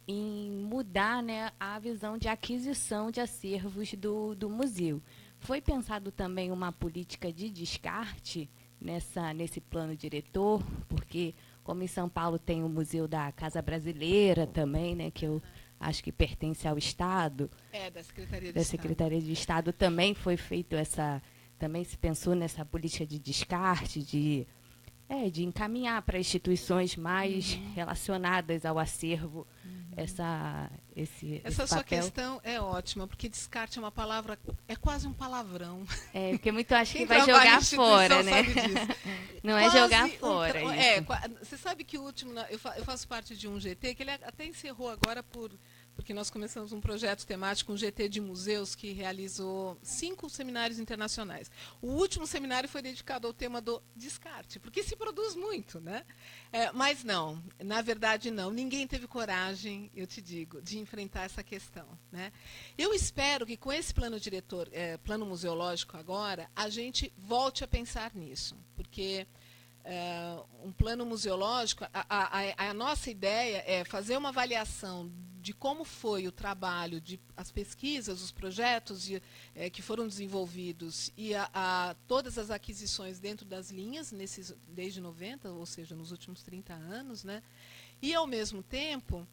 mudar, né, a visão de aquisição de acervos do museu. Foi pensado também uma política de descarte nesse plano diretor, porque, como em São Paulo tem o Museu da Casa Brasileira também, né, que eu acho que pertence ao Estado. Da Secretaria de da Estado. Secretaria de Estado também foi feito também se pensou nessa política de descarte, de encaminhar para instituições mais relacionadas ao acervo esse Essa sua papel. questão é ótima, porque descarte é uma palavra, é quase um palavrão. Porque muito acho que Quem vai trabalha jogar em fora, né? instituição sabe disso. Não é jogar fora. Você sabe que o último, eu faço parte de um GT, que ele até encerrou agora porque nós começamos um projeto temático, um GT de museus, que realizou 5 seminários internacionais. O último seminário foi dedicado ao tema do descarte, porque se produz muito, né? Mas não, na verdade não. Ninguém teve coragem, eu te digo, de enfrentar essa questão, né? Eu espero que com esse plano diretor, plano museológico agora, a gente volte a pensar nisso, porque um plano museológico, a nossa ideia é fazer uma avaliação de como foi o trabalho, as pesquisas, os projetos que foram desenvolvidos e todas as aquisições dentro das linhas, desde 90, ou seja, nos últimos 30 anos, né? E, ao mesmo tempo,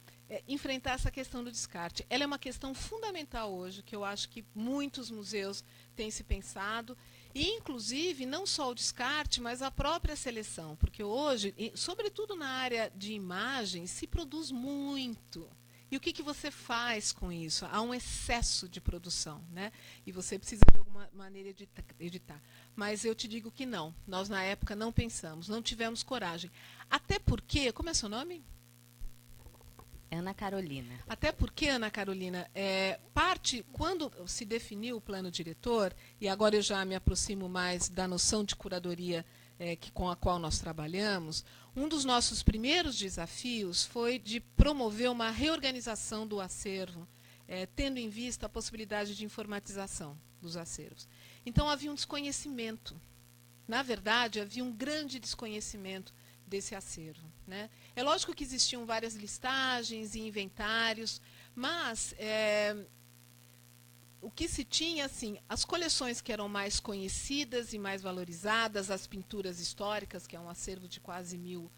enfrentar essa questão do descarte. Ela é uma questão fundamental hoje, que eu acho que muitos museus têm se pensado, e, inclusive, não só o descarte, mas a própria seleção, porque hoje, sobretudo na área de imagens, se produz muito. E o que você faz com isso? Há um excesso de produção, né? E você precisa, de alguma maneira, editar. Mas eu te digo que não. Nós, na época, não pensamos, não tivemos coragem. Até porque... Como é seu nome? Ana Carolina. Até porque, Ana Carolina, quando se definiu o plano diretor, e agora eu já me aproximo mais da noção de curadoria com a qual nós trabalhamos, um dos nossos primeiros desafios foi de promover uma reorganização do acervo, tendo em vista a possibilidade de informatização dos acervos. Então, havia um desconhecimento. Na verdade, havia um grande desconhecimento desse acervo, né? É lógico que existiam várias listagens e inventários, mas o que se tinha, assim, as coleções que eram mais conhecidas e mais valorizadas, as pinturas históricas, que é um acervo de quase 1000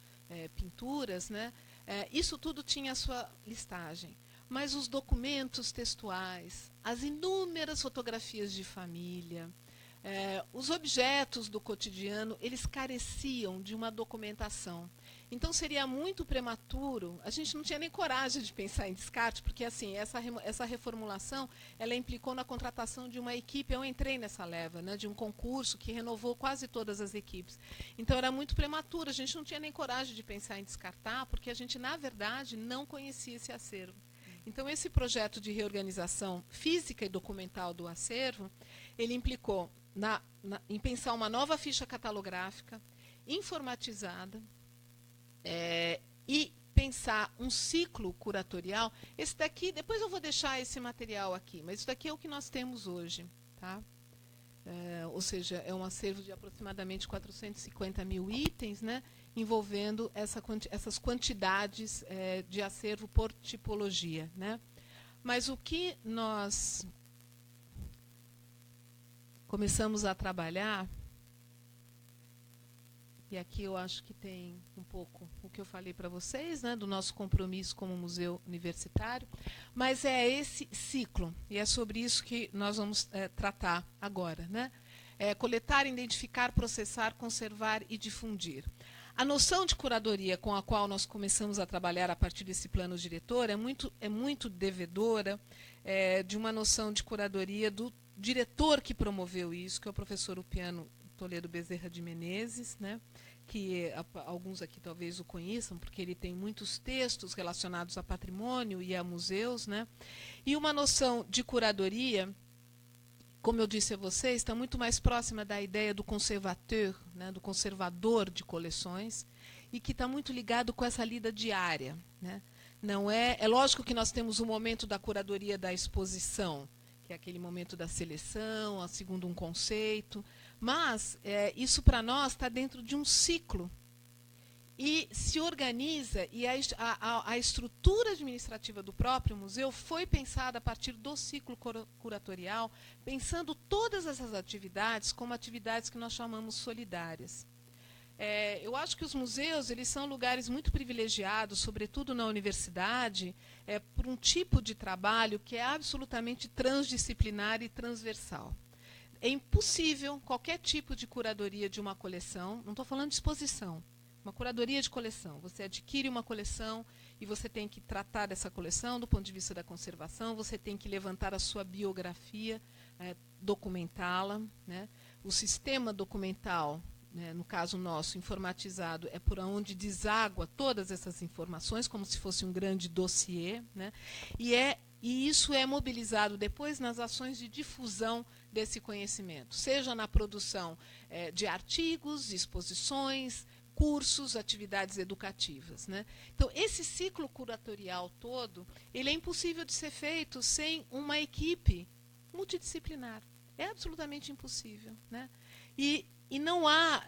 pinturas, né? Isso tudo tinha a sua listagem. Mas os documentos textuais, as inúmeras fotografias de família, os objetos do cotidiano, eles careciam de uma documentação. Então, seria muito prematuro, a gente não tinha nem coragem de pensar em descarte, porque assim, essa reformulação ela implicou na contratação de uma equipe, eu entrei nessa leva, né, de um concurso que renovou quase todas as equipes. Então, era muito prematuro, a gente não tinha nem coragem de pensar em descartar, porque a gente, na verdade, não conhecia esse acervo. Então, esse projeto de reorganização física e documental do acervo, ele implicou em pensar uma nova ficha catalográfica, informatizada, e pensar um ciclo curatorial. Esse daqui, depois eu vou deixar esse material aqui, mas isso daqui é o que nós temos hoje. Tá? Ou seja, é um acervo de aproximadamente 450 mil itens, né, envolvendo essas quantidades de acervo por tipologia. Né? Mas o que nós começamos a trabalhar, e aqui eu acho que tem um pouco o que eu falei para vocês, né, do nosso compromisso como museu universitário, mas é esse ciclo, e é sobre isso que nós vamos tratar agora. Né? Coletar, identificar, processar, conservar e difundir. A noção de curadoria com a qual nós começamos a trabalhar a partir desse plano diretor é muito devedora de uma noção de curadoria do diretor que promoveu isso, que é o professor Upiano Toledo Bezerra de Menezes, né, que alguns aqui talvez o conheçam, porque ele tem muitos textos relacionados a patrimônio e a museus. Né, e uma noção de curadoria, como eu disse a vocês, está muito mais próxima da ideia do conservateur, né, do conservador de coleções, e que está muito ligado com essa lida diária. Né. Não é lógico que nós temos o momento da curadoria da exposição, que é aquele momento da seleção, segundo um conceito, mas isso para nós está dentro de um ciclo e se organiza, e a estrutura administrativa do próprio museu foi pensada a partir do ciclo curatorial, pensando todas essas atividades como atividades que nós chamamos solidárias. Eu acho que os museus eles são lugares muito privilegiados, sobretudo na universidade, por um tipo de trabalho que é absolutamente transdisciplinar e transversal. É impossível qualquer tipo de curadoria de uma coleção, não estou falando de exposição, uma curadoria de coleção. Você adquire uma coleção e você tem que tratar dessa coleção do ponto de vista da conservação, você tem que levantar a sua biografia, documentá-la. Né? O sistema documental, né, no caso nosso, informatizado, é por onde deságua todas essas informações, como se fosse um grande dossiê. Né? E isso é mobilizado depois nas ações de difusão desse conhecimento, seja na produção de artigos, exposições, cursos, atividades educativas. Né? Então, esse ciclo curatorial todo, ele é impossível de ser feito sem uma equipe multidisciplinar. É absolutamente impossível. Né? E não há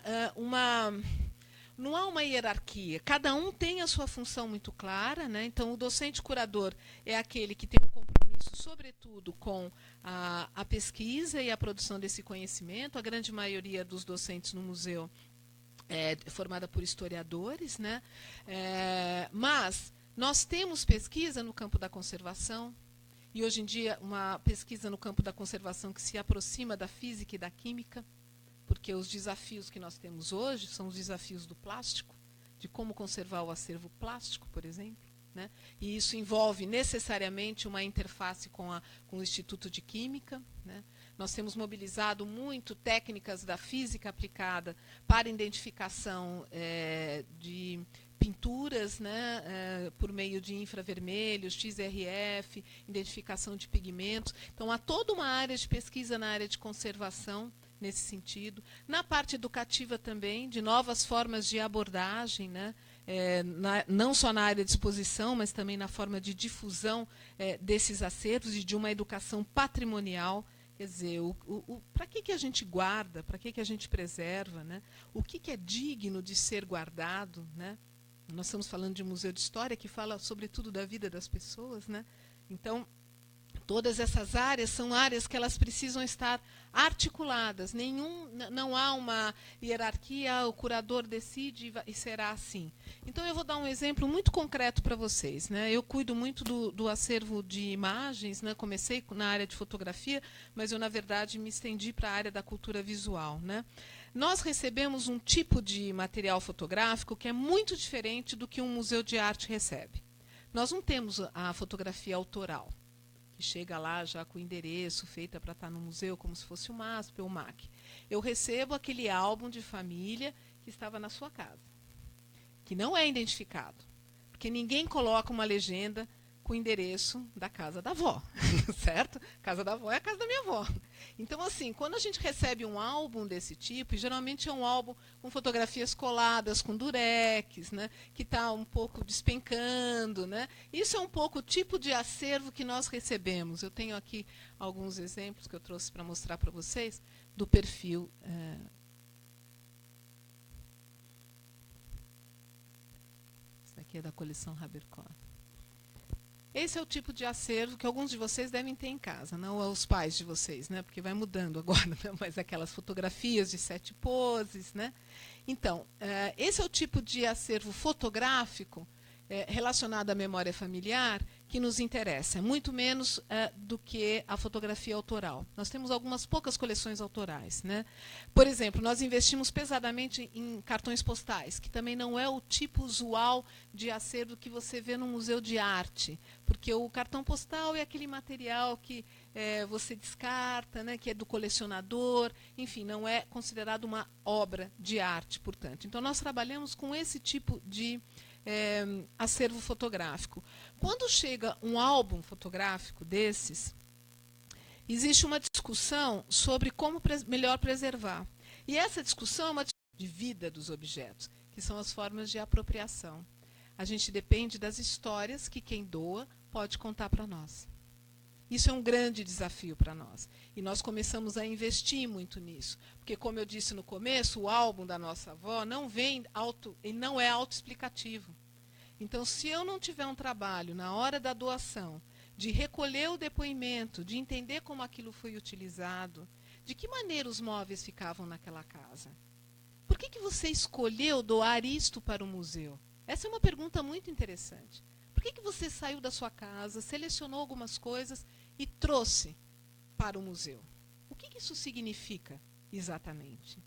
uma hierarquia. Cada um tem a sua função muito clara. Né? Então, o docente curador é aquele que tem um compromisso, sobretudo, com a pesquisa e a produção desse conhecimento. A grande maioria dos docentes no museu é formada por historiadores. Né? Mas nós temos pesquisa no campo da conservação, e hoje em dia uma pesquisa no campo da conservação que se aproxima da física e da química, porque os desafios que nós temos hoje são os desafios do plástico, de como conservar o acervo plástico, por exemplo. Né? E isso envolve necessariamente uma interface com o Instituto de Química. Né? Nós temos mobilizado muito técnicas da física aplicada para identificação de pinturas, né, por meio de infravermelhos, XRF, identificação de pigmentos. Então, há toda uma área de pesquisa na área de conservação nesse sentido. Na parte educativa também, de novas formas de abordagem, né, não só na área de exposição, mas também na forma de difusão desses acervos e de uma educação patrimonial. Quer dizer, para que a gente guarda, para que a gente preserva, né? O que é digno de ser guardado, né? Nós estamos falando de um museu de história que fala, sobretudo, da vida das pessoas. Né? Então, Todas essas áreas são áreas que elas precisam estar articuladas. Não há uma hierarquia, o curador decide e será assim. Então, eu vou dar um exemplo muito concreto para vocês, né? Eu cuido muito do acervo de imagens, né? Comecei na área de fotografia, mas eu, na verdade, me estendi para a área da cultura visual, né? Nós recebemos um tipo de material fotográfico que é muito diferente do que um museu de arte recebe. Nós não temos a fotografia autoral, que chega lá já com o endereço, feita para estar no museu, como se fosse o MASP ou o MAC. Eu recebo aquele álbum de família que estava na sua casa, que não é identificado, porque ninguém coloca uma legenda com o endereço da casa da avó, certo? Casa da avó é a casa da minha avó. Então, assim, quando a gente recebe um álbum desse tipo, e geralmente é um álbum com fotografias coladas, com durex, né, que está um pouco despencando, né? Isso é um pouco o tipo de acervo que nós recebemos. Eu tenho aqui alguns exemplos que eu trouxe para mostrar para vocês do perfil. Esse aqui é da coleção Habercorn. Esse é o tipo de acervo que alguns de vocês devem ter em casa, não os pais de vocês, né? Porque vai mudando agora, né? Mas aquelas fotografias de 7 poses, né? Então, esse é o tipo de acervo fotográfico relacionado à memória familiar que nos interessa, muito menos do que a fotografia autoral. Nós temos algumas poucas coleções autorais, né? Por exemplo, nós investimos pesadamente em cartões postais, que também não é o tipo usual de acervo que você vê no museu de arte, porque o cartão postal é aquele material que você descarta, né, que é do colecionador, enfim, não é considerado uma obra de arte, portanto. Então, nós trabalhamos com esse tipo de acervo fotográfico. Quando chega um álbum fotográfico desses, existe uma discussão sobre como melhor preservar. E essa discussão é uma discussão de vida dos objetos, que são as formas de apropriação. A gente depende das histórias que quem doa pode contar para nós. Isso é um grande desafio para nós. E nós começamos a investir muito nisso. Porque, como eu disse no começo, o álbum da nossa avó ele não é autoexplicativo. Então, se eu não tiver um trabalho na hora da doação, de recolher o depoimento, de entender como aquilo foi utilizado, de que maneira os móveis ficavam naquela casa. Por que você escolheu doar isto para o museu? Essa é uma pergunta muito interessante. Por que você saiu da sua casa, selecionou algumas coisas e trouxe para o museu? O que isso significa exatamente?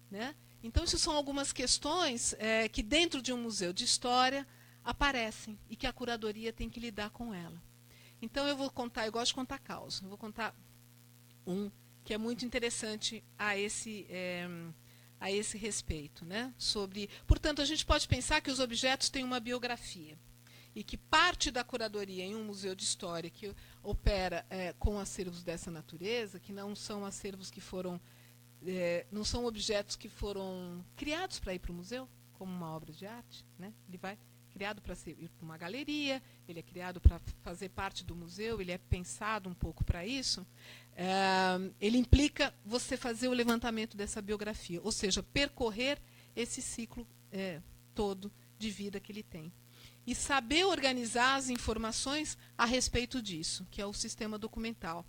Né? Então, isso são algumas questões que dentro de um museu de história aparecem e que a curadoria tem que lidar com ela. Então, eu gosto de contar causa. Eu vou contar um que é muito interessante a esse respeito, né? Portanto, a gente pode pensar que os objetos têm uma biografia e que parte da curadoria em um museu de história que opera com acervos dessa natureza, que não são acervos que foram, não são objetos que foram criados para ir para o museu, como uma obra de arte, né? Ele vai criado para ir para uma galeria, ele é criado para fazer parte do museu, ele é pensado um pouco para isso. Ele implica você fazer o levantamento dessa biografia, ou seja, percorrer esse ciclo todo de vida que ele tem. E saber organizar as informações a respeito disso, que é o sistema documental,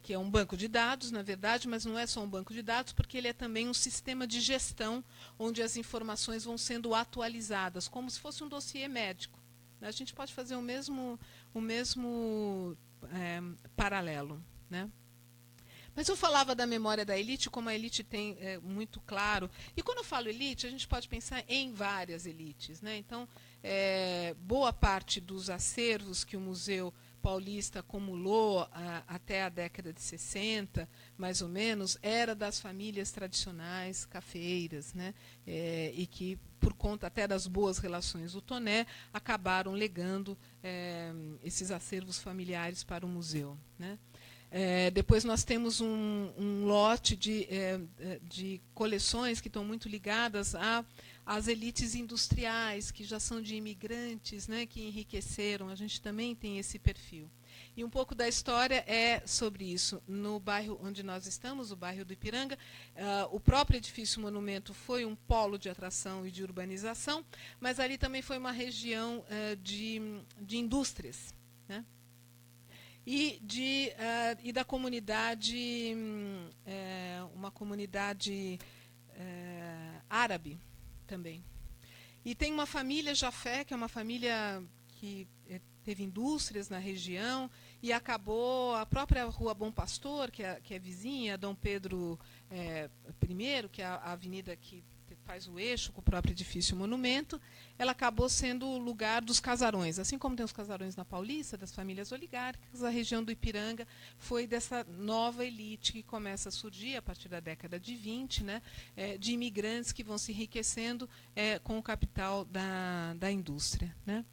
que é um banco de dados, na verdade, mas não é só um banco de dados, porque ele é também um sistema de gestão, onde as informações vão sendo atualizadas, como se fosse um dossiê médico. A gente pode fazer o mesmo paralelo, né? Mas eu falava da memória da elite, como a elite tem muito claro. E quando eu falo elite, a gente pode pensar em várias elites, né? Então, boa parte dos acervos que o Museu Paulista acumulou até a década de 60, mais ou menos, era das famílias tradicionais cafeeiras, né? E que, por conta até das boas relações do Toné, acabaram legando esses acervos familiares para o museu, né? Depois nós temos um lote de coleções que estão muito ligadas às elites industriais, que já são de imigrantes, né, que enriqueceram. A gente também tem esse perfil. E um pouco da história é sobre isso. No bairro onde nós estamos, o bairro do Ipiranga, o próprio edifício monumento foi um polo de atração e de urbanização, mas ali também foi uma região de indústrias, né? e da comunidade, uma comunidade árabe também. E tem uma família Jafé, que é uma família que teve indústrias na região, e acabou a própria Rua Bom Pastor, que é vizinha, Dom Pedro I, que é a avenida que faz o eixo com o próprio edifício monumento, ela acabou sendo o lugar dos casarões. Assim como tem os casarões na Paulista, das famílias oligárquicas, a região do Ipiranga foi dessa nova elite que começa a surgir a partir da década de 20, né, de imigrantes que vão se enriquecendo com o capital da indústria, né.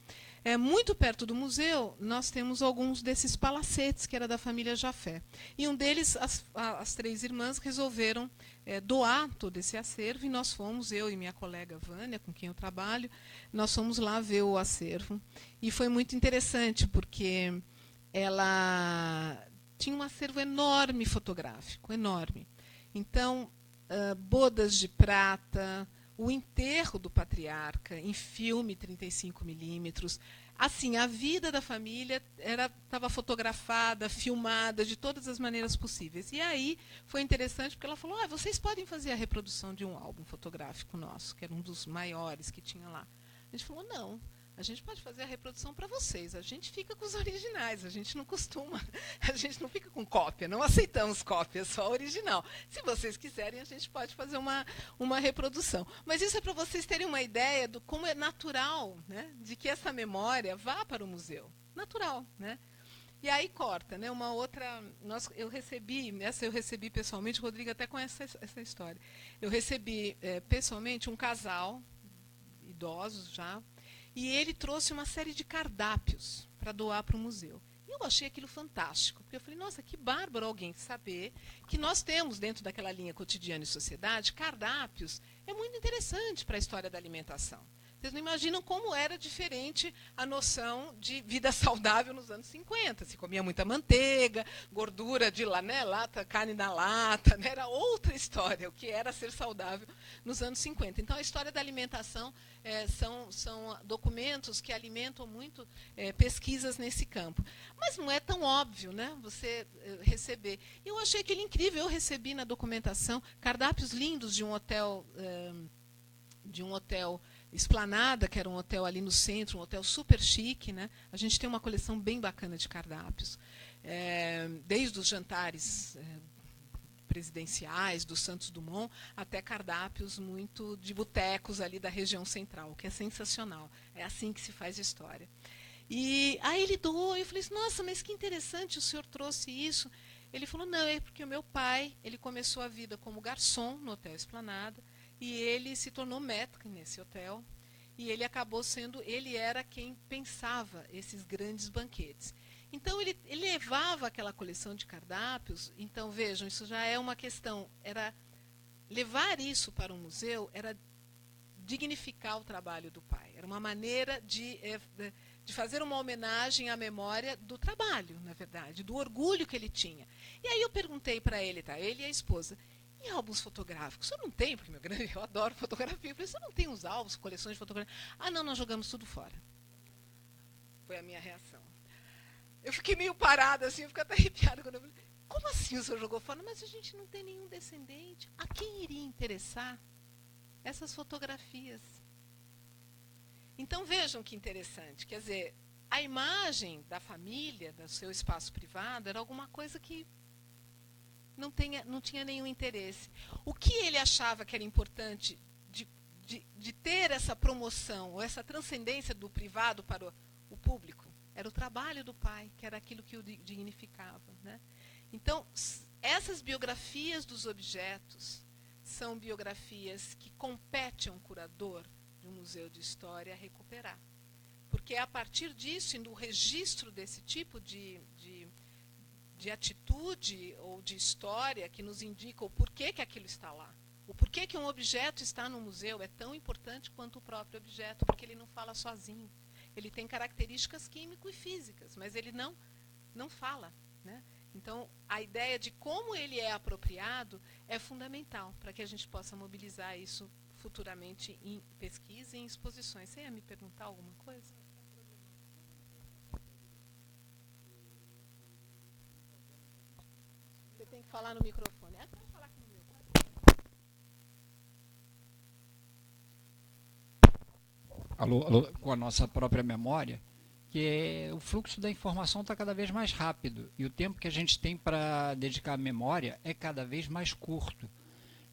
Muito perto do museu, nós temos alguns desses palacetes, que era da família Jafé. E um deles, as três irmãs resolveram doar todo esse acervo, e nós fomos, eu e minha colega Vânia, com quem eu trabalho, nós fomos lá ver o acervo. E foi muito interessante, porque ela tinha um acervo enorme fotográfico, enorme. Então, bodas de prata, o enterro do patriarca em filme 35mm. Assim, a vida da família estava fotografada, filmada de todas as maneiras possíveis. E aí foi interessante, porque ela falou, vocês podem fazer a reprodução de um álbum fotográfico nosso, que era um dos maiores que tinha lá. A gente falou, não, a gente pode fazer a reprodução para vocês, a gente fica com os originais, a gente não costuma, a gente não fica com cópia, não aceitamos cópia, só original. Se vocês quiserem, a gente pode fazer uma reprodução. Mas isso é para vocês terem uma ideia do como é natural, né, de que essa memória vá para o museu. Natural, né? E aí corta, né? Uma outra, eu recebi pessoalmente, o Rodrigo até conhece essa história. Eu recebi pessoalmente um casal, idosos já, e ele trouxe uma série de cardápios para doar para o museu. E eu achei aquilo fantástico, porque eu falei, nossa, que bárbaro alguém saber que nós temos, dentro daquela linha Cotidiano e Sociedade, cardápios. É muito interessante para a história da alimentação. Vocês não imaginam como era diferente a noção de vida saudável nos anos 50. Se comia muita manteiga, gordura de lata, carne na lata, né? Era outra história, o que era ser saudável nos anos 50. Então, a história da alimentação são documentos que alimentam muito pesquisas nesse campo. Mas não é tão óbvio, né, você receber. Eu achei aquilo incrível. Eu recebi na documentação cardápios lindos de um hotel Esplanada, que era um hotel ali no centro, um hotel super chique, né? A gente tem uma coleção bem bacana de cardápios, desde os jantares presidenciais do Santos Dumont até cardápios muito de botecos ali da região central, o que é sensacional. É assim que se faz história. E aí ele doou, e eu falei assim, nossa, mas que interessante, o senhor trouxe isso. Ele falou, não, é porque o meu pai, ele começou a vida como garçom no Hotel Esplanada, e ele se tornou maître nesse hotel, e ele era quem pensava esses grandes banquetes. Então, ele levava aquela coleção de cardápios. Então, vejam, isso já é uma questão. Levar isso para um museu era dignificar o trabalho do pai. Era uma maneira de fazer uma homenagem à memória do trabalho, na verdade, do orgulho que ele tinha. E aí eu perguntei para ele, ele e a esposa, e álbuns fotográficos? Eu não tenho, porque eu adoro fotografia. Eu falei, você não tem uns álbuns, coleções de fotografia? Não, nós jogamos tudo fora. Foi a minha reação. Eu fiquei meio parada, assim, eu fiquei até arrepiada quando eu falei, como assim o senhor jogou fora? Mas a gente não tem nenhum descendente. A quem iria interessar essas fotografias? Então vejam que interessante. Quer dizer, a imagem da família, do seu espaço privado, era alguma coisa que não tinha nenhum interesse. O que ele achava que era importante de ter essa promoção, ou essa transcendência do privado para o público, era o trabalho do pai, que era aquilo que o dignificava, né? Então, essas biografias dos objetos são biografias que compete a um curador de um museu de história recuperar. Porque é a partir disso, e no registro desse tipo de atitude ou de história, que nos indica o porquê que aquilo está lá. O porquê que um objeto está no museu é tão importante quanto o próprio objeto, porque ele não fala sozinho. Ele tem características químico e físicas, mas ele não fala, né? Então, a ideia de como ele é apropriado é fundamental para que a gente possa mobilizar isso futuramente em pesquisa e em exposições. Você ia me perguntar alguma coisa? tem que falar no microfone. Pode falar com o meu. Alô, alô, com a nossa própria memória, que o fluxo da informação está cada vez mais rápido e o tempo que a gente tem para dedicar à memória é cada vez mais curto.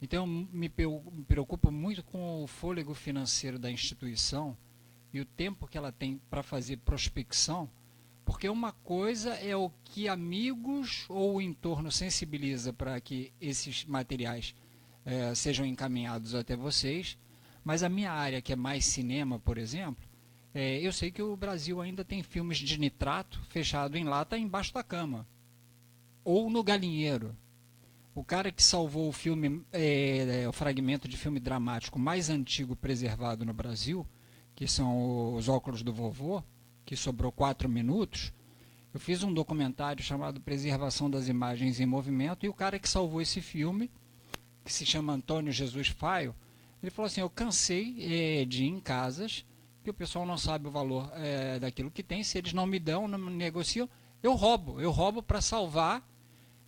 Então, me preocupo muito com o fôlego financeiro da instituição e o tempo que ela tem para fazer prospecção, porque uma coisa é o que amigos ou o entorno sensibiliza para que esses materiais sejam encaminhados até vocês, mas a minha área, que é mais cinema, por exemplo, eu sei que o Brasil ainda tem filmes de nitrato fechado em lata embaixo da cama, ou no galinheiro. O cara que salvou o filme, o fragmento de filme dramático mais antigo preservado no Brasil, que são Os Óculos do Vovô, que sobrou 4 minutos, eu fiz um documentário chamado Preservação das Imagens em Movimento, e o cara que salvou esse filme, que se chama Antônio Jesus Faio, ele falou assim: eu cansei de ir em casas que o pessoal não sabe o valor daquilo que tem, se eles não me dão, não me negociam, eu roubo para salvar.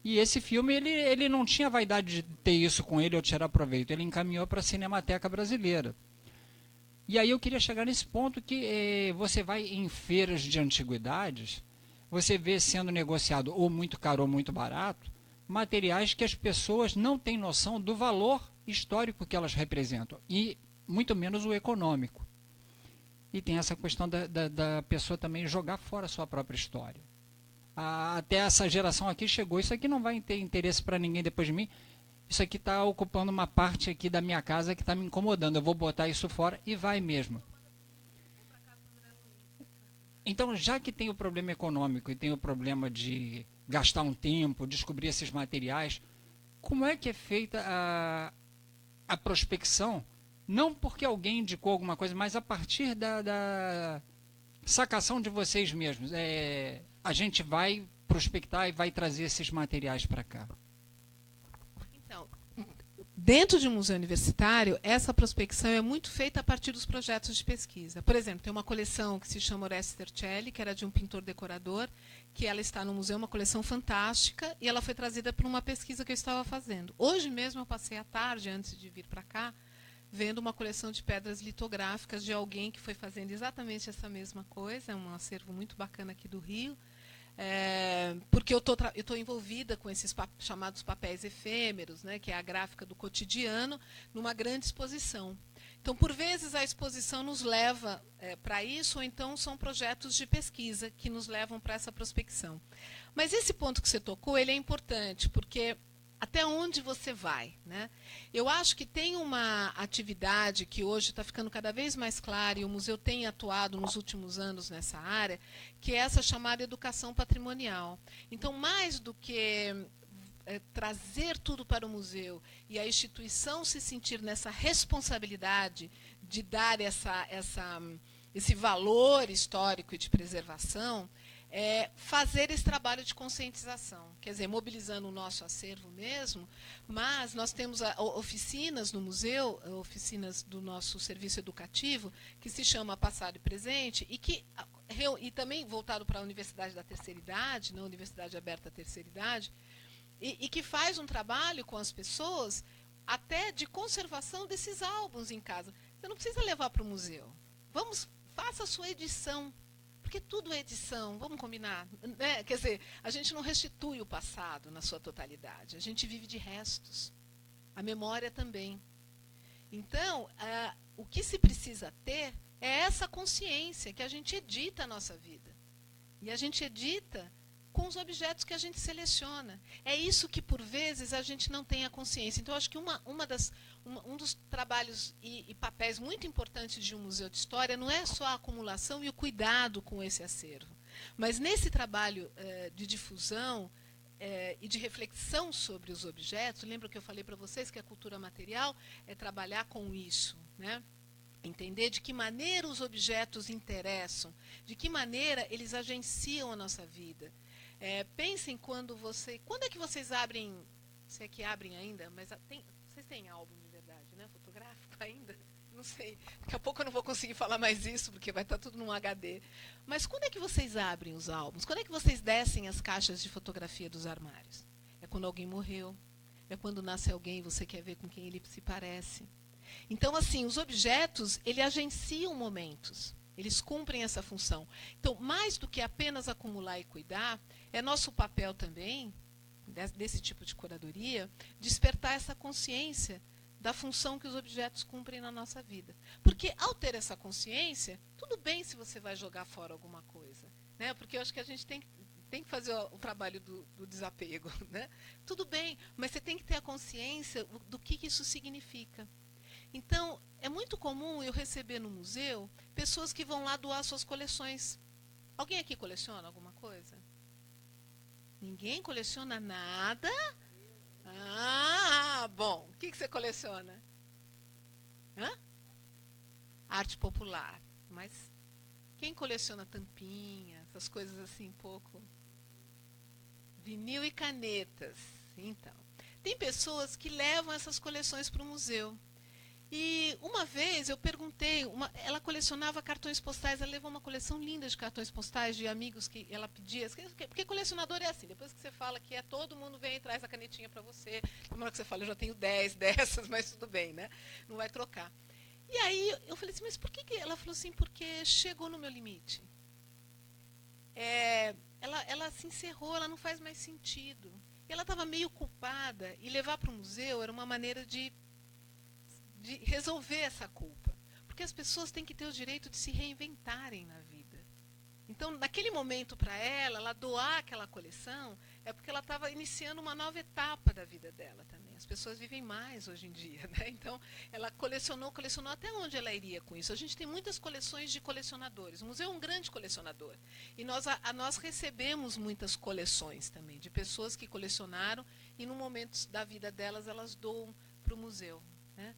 E esse filme, ele não tinha vaidade de ter isso com ele ou tirar proveito, ele encaminhou para a Cinemateca Brasileira. E aí eu queria chegar nesse ponto que você vai em feiras de antiguidades, você vê sendo negociado ou muito caro ou muito barato, materiais que as pessoas não têm noção do valor histórico que elas representam, e muito menos o econômico. E tem essa questão da pessoa também jogar fora a sua própria história. Até essa geração aqui chegou, isso aqui não vai ter interesse para ninguém depois de mim, isso aqui está ocupando uma parte aqui da minha casa que está me incomodando, eu vou botar isso fora, e vai mesmo. Então, já que tem o problema econômico e tem o problema de gastar um tempo, descobrir esses materiais, como é que é feita a prospecção? Não porque alguém indicou alguma coisa, mas a partir da sacação de vocês mesmos. A gente vai prospectar e vai trazer esses materiais para cá. Então, dentro de um museu universitário, essa prospecção é muito feita a partir dos projetos de pesquisa. Por exemplo, tem uma coleção que se chama Orestes Tercelli, que era de um pintor decorador, que ela está no museu, uma coleção fantástica, e ela foi trazida por uma pesquisa que eu estava fazendo. Hoje mesmo eu passei a tarde, antes de vir para cá, vendo uma coleção de pedras litográficas de alguém que foi fazendo exatamente essa mesma coisa, é um acervo muito bacana aqui do Rio, porque eu estou envolvida com esses chamados papéis efêmeros, né, que é a gráfica do cotidiano, numa grande exposição. Então, por vezes, a exposição nos leva para isso, ou então são projetos de pesquisa que nos levam para essa prospecção. Mas esse ponto que você tocou, ele é importante, porque até onde você vai, né? Eu acho que tem uma atividade que hoje está ficando cada vez mais clara, e o museu tem atuado nos últimos anos nessa área, que é essa chamada educação patrimonial. Então, mais do que trazer tudo para o museu e a instituição se sentir nessa responsabilidade de dar esse valor histórico e de preservação, fazer esse trabalho de conscientização, quer dizer, mobilizando o nosso acervo mesmo, mas nós temos oficinas no museu, oficinas do nosso serviço educativo, que se chama Passado e Presente, e também voltado para a Universidade da Terceira Idade, na Universidade Aberta da Terceira Idade, e que faz um trabalho com as pessoas até de conservação desses álbuns em casa. Você não precisa levar para o museu. Faça a sua edição. Porque tudo é edição, vamos combinar, né? Quer dizer, a gente não restitui o passado na sua totalidade, a gente vive de restos, a memória também. Então, o que se precisa ter é essa consciência que a gente edita a nossa vida. E a gente edita com os objetos que a gente seleciona. É isso que, por vezes, a gente não tem a consciência. Então, acho que um dos trabalhos e papéis muito importantes de um museu de história não é só a acumulação e o cuidado com esse acervo. Mas, nesse trabalho de difusão e de reflexão sobre os objetos, lembra que eu falei para vocês que a cultura material é trabalhar com isso, né? Entender de que maneira os objetos interessam, de que maneira eles agenciam a nossa vida. Pensem quando é que vocês abrem, se é que abrem ainda, mas vocês têm álbum de verdade, né? Fotográfico ainda? Não sei. Daqui a pouco eu não vou conseguir falar mais isso, porque vai estar tudo num HD. Mas quando é que vocês abrem os álbuns? Quando é que vocês descem as caixas de fotografia dos armários? É quando alguém morreu. É quando nasce alguém e você quer ver com quem ele se parece. Então, assim, os objetos, eles agenciam momentos. Eles cumprem essa função. Então, mais do que apenas acumular e cuidar, é nosso papel também, desse tipo de curadoria, despertar essa consciência da função que os objetos cumprem na nossa vida. Porque, ao ter essa consciência, tudo bem se você vai jogar fora alguma coisa. Né? Porque eu acho que a gente tem que fazer o trabalho do desapego. Né? Tudo bem, mas você tem que ter a consciência do que isso significa. Então, é muito comum eu receber no museu pessoas que vão lá doar suas coleções. Alguém aqui coleciona alguma coisa? Ninguém coleciona nada? Ah, bom. O que você coleciona? Hã? Arte popular. Mas quem coleciona tampinha, essas coisas assim, um pouco? Vinil e canetas. Então, tem pessoas que levam essas coleções para o museu. E uma vez eu perguntei, ela colecionava cartões postais, ela levou uma coleção linda de cartões postais de amigos que ela pedia, porque colecionador é assim, depois que você fala que todo mundo vem e traz a canetinha para você, na hora que você fala, eu já tenho 10 dessas, mas tudo bem, né? Não vai trocar. E aí eu falei assim, mas por que ela falou assim, porque chegou no meu limite. Ela se encerrou, ela não faz mais sentido. E ela estava meio culpada, e levar para o museu era uma maneira de resolver essa culpa. Porque as pessoas têm que ter o direito de se reinventarem na vida. Então, naquele momento, para ela doar aquela coleção, é porque ela estava iniciando uma nova etapa da vida dela também. As pessoas vivem mais hoje em dia. Né? Então, ela colecionou até onde ela iria com isso. A gente tem muitas coleções de colecionadores. O museu é um grande colecionador. E nós recebemos muitas coleções também, de pessoas que colecionaram e, no momento da vida delas, elas doam para o museu. Né?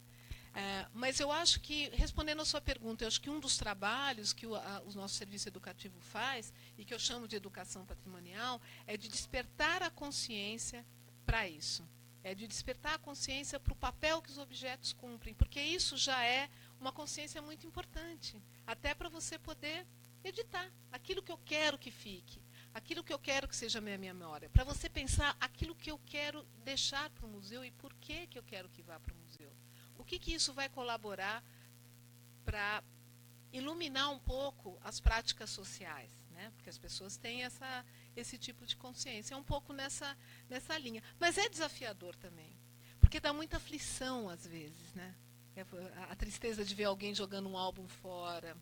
Mas eu acho que, respondendo a sua pergunta, eu acho que um dos trabalhos que o nosso serviço educativo faz, e que eu chamo de educação patrimonial, é de despertar a consciência para isso. É de despertar a consciência para o papel que os objetos cumprem, porque isso já é uma consciência muito importante, até para você poder editar aquilo que eu quero que fique, aquilo que eu quero que seja a minha memória, para você pensar aquilo que eu quero deixar para o museu e por que eu quero que vá para o museu. O que isso vai colaborar para iluminar um pouco as práticas sociais, né? Porque as pessoas têm esse tipo de consciência. É um pouco nessa linha. Mas é desafiador também, porque dá muita aflição às vezes. Né? A tristeza de ver alguém jogando um álbum fora.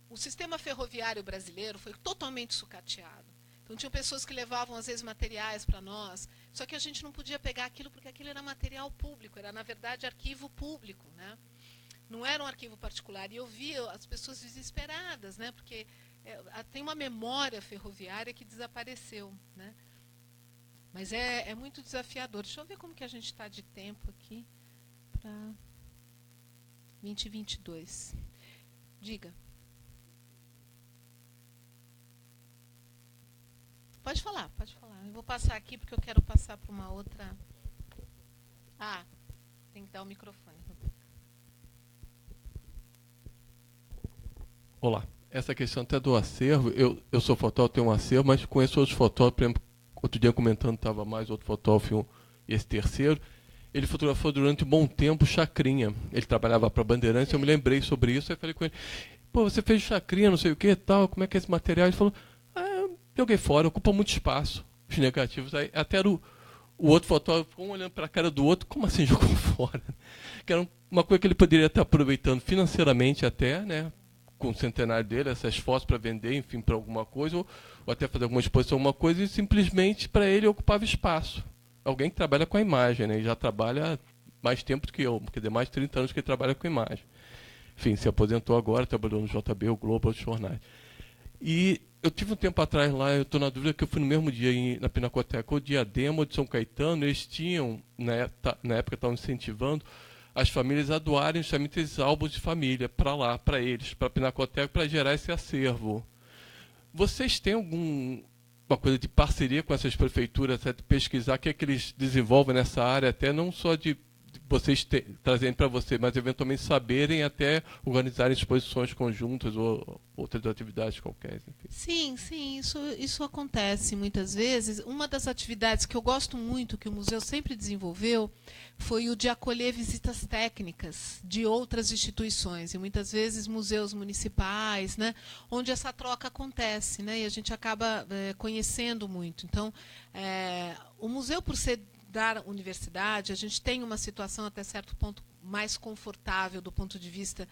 O sistema ferroviário brasileiro foi totalmente sucateado. Então, tinham pessoas que levavam, às vezes, materiais para nós, só que a gente não podia pegar aquilo porque aquilo era material público, era, na verdade, arquivo público. Né? Não era um arquivo particular. E eu via as pessoas desesperadas, né? Porque tem uma memória ferroviária que desapareceu. Né? Mas é muito desafiador. Deixa eu ver como que a gente está de tempo aqui para 2022. Diga. Pode falar, pode falar. Eu vou passar aqui porque eu quero passar para uma outra. Tem que dar o microfone. Olá. Essa questão até do acervo, eu sou fotógrafo, tenho um acervo, mas conheço outros fotógrafos, por exemplo, outro dia comentando, estava mais outro fotógrafo e esse terceiro. Ele fotografou durante um bom tempo Chacrinha. Ele trabalhava para Bandeirantes, eu me lembrei sobre isso, aí falei com ele, pô, você fez Chacrinha, não sei o que tal, como é que é esse material? Ele falou, joguei fora, ocupa muito espaço, os negativos. Aí, até o outro fotógrafo, um olhando para a cara do outro, como assim jogou fora? Que era uma coisa que ele poderia estar aproveitando financeiramente até, né, com o centenário dele, essas fotos para vender, enfim, para alguma coisa, ou até fazer alguma exposição, alguma coisa, e simplesmente para ele ocupava espaço. Alguém que trabalha com a imagem, né, e já trabalha mais tempo do que eu, quer dizer, mais de 30 anos que ele trabalha com imagem. Enfim, se aposentou agora, trabalhou no JB, o Globo, outros jornais. E eu tive um tempo atrás lá, eu estou na dúvida que eu fui no mesmo dia na Pinacoteca, ou Diadema ou de São Caetano, eles tinham, na época estavam incentivando as famílias a doarem justamente esses álbuns de família para lá, para eles, para a Pinacoteca, para gerar esse acervo. Vocês têm alguma coisa de parceria com essas prefeituras, até de pesquisar o que é que eles desenvolvem nessa área, até não só de vocês trazendo para você, mas eventualmente saberem até organizarem exposições conjuntas ou outras atividades qualquer. Enfim. Sim, isso acontece muitas vezes. Uma das atividades que eu gosto muito, que o museu sempre desenvolveu, foi o de acolher visitas técnicas de outras instituições, e muitas vezes museus municipais, né, onde essa troca acontece, né, e a gente acaba conhecendo muito. Então, o museu, por ser da universidade, a gente tem uma situação até certo ponto mais confortável do ponto de vista...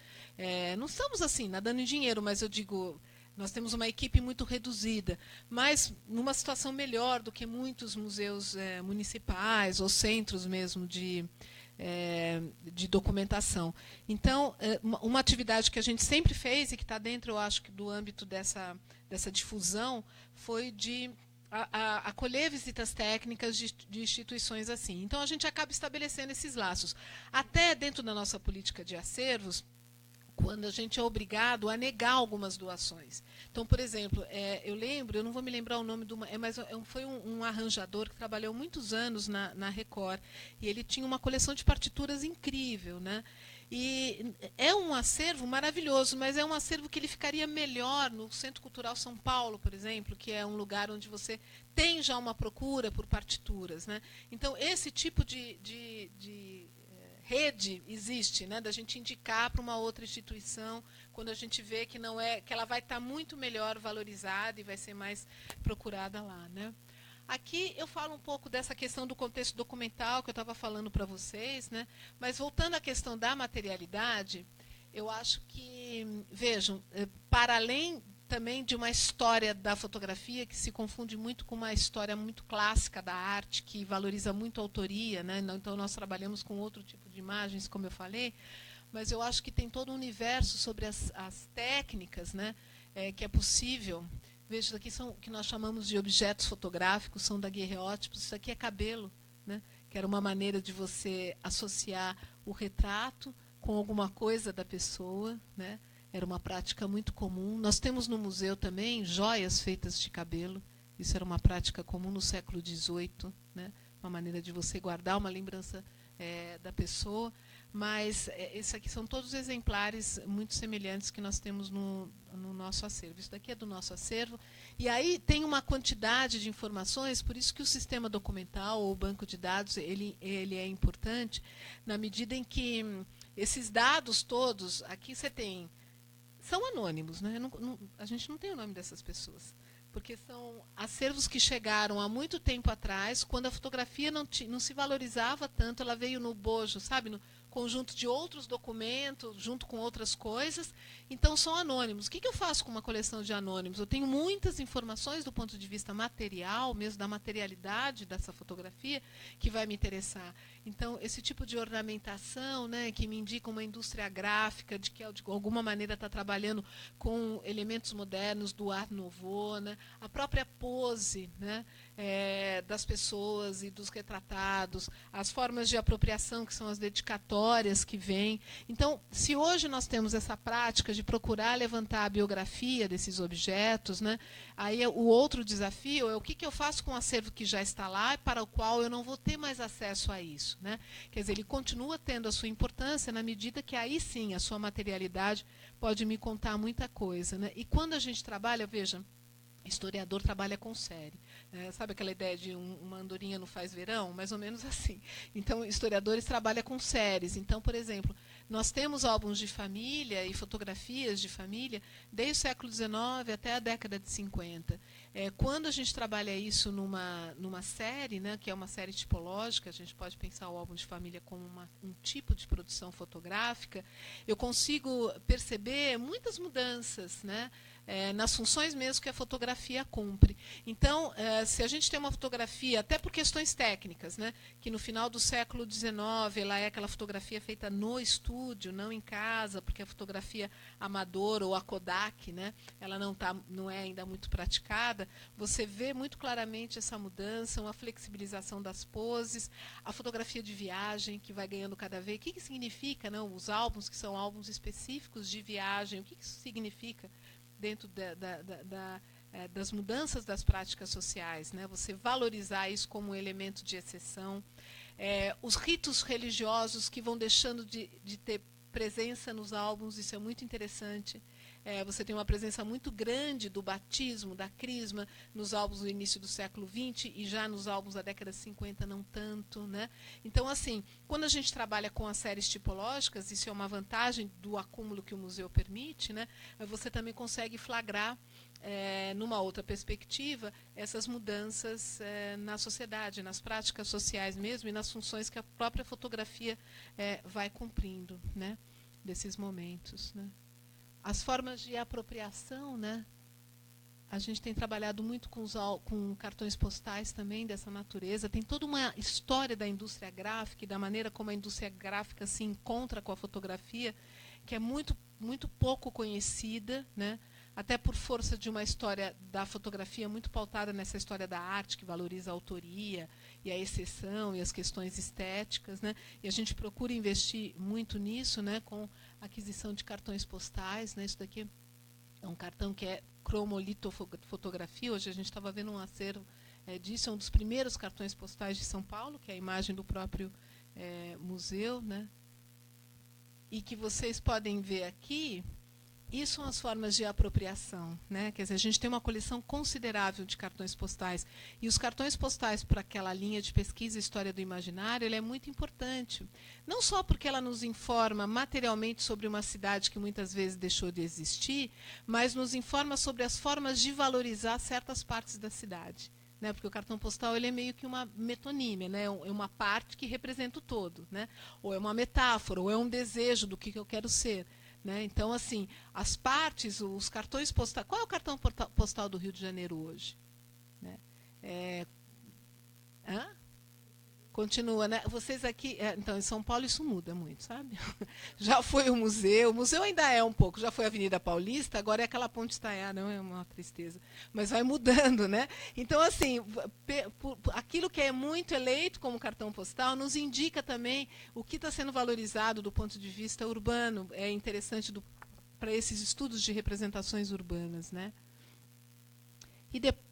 não estamos assim, nadando em dinheiro, mas eu digo, nós temos uma equipe muito reduzida, mas numa situação melhor do que muitos museus municipais ou centros mesmo de documentação. Então, uma atividade que a gente sempre fez e que está dentro, eu acho, que do âmbito dessa difusão, foi de acolher visitas técnicas de instituições assim. Então, a gente acaba estabelecendo esses laços. Até dentro da nossa política de acervos, quando a gente é obrigado a negar algumas doações. Então, por exemplo, eu lembro, eu não vou me lembrar o nome de uma, mas foi um arranjador que trabalhou muitos anos na Record, e ele tinha uma coleção de partituras incrível, né? E é um acervo maravilhoso, mas é um acervo que ele ficaria melhor no Centro Cultural São Paulo, por exemplo, que é um lugar onde você tem já uma procura por partituras, né? Então, esse tipo de rede existe, né, da gente indicar para uma outra instituição quando a gente vê que não é, que ela vai estar muito melhor valorizada e vai ser mais procurada lá, né? Aqui eu falo um pouco dessa questão do contexto documental que eu estava falando para vocês, né? Mas voltando à questão da materialidade, eu acho que, vejam, para além também de uma história da fotografia que se confunde muito com uma história muito clássica da arte, que valoriza muito a autoria, né? Então nós trabalhamos com outro tipo de imagens, como eu falei, mas eu acho que tem todo um universo sobre as técnicas, né? Que é possível. Veja, isso aqui são o que nós chamamos de objetos fotográficos, são daguerreótipos. Isso aqui é cabelo, né? Que era uma maneira de você associar o retrato com alguma coisa da pessoa, né? Era uma prática muito comum. Nós temos no museu também joias feitas de cabelo. Isso era uma prática comum no século XVIII, né? Uma maneira de você guardar uma lembrança da pessoa. Mas esses aqui são todos exemplares muito semelhantes que nós temos no nosso acervo. Isso daqui é do nosso acervo. E aí tem uma quantidade de informações, por isso que o sistema documental ou o banco de dados ele é importante, na medida em que esses dados todos, aqui você tem, são anônimos, né? A gente não tem o nome dessas pessoas, porque são acervos que chegaram há muito tempo atrás, quando a fotografia não se valorizava tanto, ela veio no bojo, sabe, no conjunto de outros documentos, junto com outras coisas, então são anônimos. O que eu faço com uma coleção de anônimos? Eu tenho muitas informações do ponto de vista material, mesmo da materialidade dessa fotografia, que vai me interessar. Então, esse tipo de ornamentação, né, que me indica uma indústria gráfica, de que de alguma maneira está trabalhando com elementos modernos do Art Nouveau, né, a própria pose, né, das pessoas e dos retratados, as formas de apropriação, que são as dedicatórias que vêm. Então, se hoje nós temos essa prática de procurar levantar a biografia desses objetos, né, aí o outro desafio é o que eu faço com o acervo que já está lá e para o qual eu não vou ter mais acesso a isso, né? Quer dizer, ele continua tendo a sua importância na medida que aí sim a sua materialidade pode me contar muita coisa, né? E quando a gente trabalha, veja, historiador trabalha com série. Sabe aquela ideia de uma andorinha não faz verão? Mais ou menos assim. Então, historiadores trabalham com séries. Então, por exemplo, nós temos álbuns de família e fotografias de família desde o século XIX até a década de 50. Quando a gente trabalha isso numa série, né, que é uma série tipológica, a gente pode pensar o álbum de família como um tipo de produção fotográfica, eu consigo perceber muitas mudanças, né, nas funções mesmo que a fotografia cumpre. Então, se a gente tem uma fotografia, até por questões técnicas, né, que no final do século XIX ela é aquela fotografia feita no estúdio, não em casa, porque a fotografia amadora ou a Kodak, né, ela não é ainda muito praticada, você vê muito claramente essa mudança, uma flexibilização das poses, a fotografia de viagem, que vai ganhando cada vez. O que significa, não, os álbuns, que são álbuns específicos de viagem, o que isso significa dentro das mudanças das práticas sociais, né? Você valorizar isso como um elemento de exceção. Os ritos religiosos que vão deixando de ter presença nos álbuns, isso é muito interessante. Você tem uma presença muito grande do batismo, da crisma, nos álbuns do início do século XX e já nos álbuns da década de 50 não tanto, né? Então, assim, quando a gente trabalha com as séries tipológicas, isso é uma vantagem do acúmulo que o museu permite, né? Você também consegue flagrar, numa outra perspectiva, essas mudanças na sociedade, nas práticas sociais mesmo e nas funções que a própria fotografia vai cumprindo, né? Desses momentos, né? As formas de apropriação, né? A gente tem trabalhado muito com cartões postais também dessa natureza. Tem toda uma história da indústria gráfica e da maneira como a indústria gráfica se encontra com a fotografia, que é muito, muito pouco conhecida, né? Até por força de uma história da fotografia muito pautada nessa história da arte, que valoriza a autoria e a exceção e as questões estéticas, né? E a gente procura investir muito nisso, né? Com a aquisição de cartões postais, né? Isso daqui é um cartão que é cromolitofotografia. Hoje a gente estava vendo um acervo disso, é um dos primeiros cartões postais de São Paulo, que é a imagem do próprio museu, né? E que vocês podem ver aqui. Isso são as formas de apropriação, né? Quer dizer, a gente tem uma coleção considerável de cartões postais. E os cartões postais para aquela linha de pesquisa História do Imaginário, ele é muito importante. Não só porque ela nos informa materialmente sobre uma cidade que muitas vezes deixou de existir, mas nos informa sobre as formas de valorizar certas partes da cidade. Né? Porque o cartão postal ele é meio que uma metonímia, né? É uma parte que representa o todo. Né? Ou é uma metáfora, ou é um desejo do que eu quero ser. Né? Então, assim, as partes, os cartões postais... Qual é o cartão postal do Rio de Janeiro hoje? Né? Continua, né? Vocês aqui... então, em São Paulo isso muda muito, sabe? Já foi o museu ainda é um pouco, já foi a Avenida Paulista, agora é aquela Ponte Estaiada, não é uma tristeza. Mas vai mudando, né? Então, assim, aquilo que é muito eleito como cartão postal nos indica também o que está sendo valorizado do ponto de vista urbano. É interessante para esses estudos de representações urbanas, né? E depois...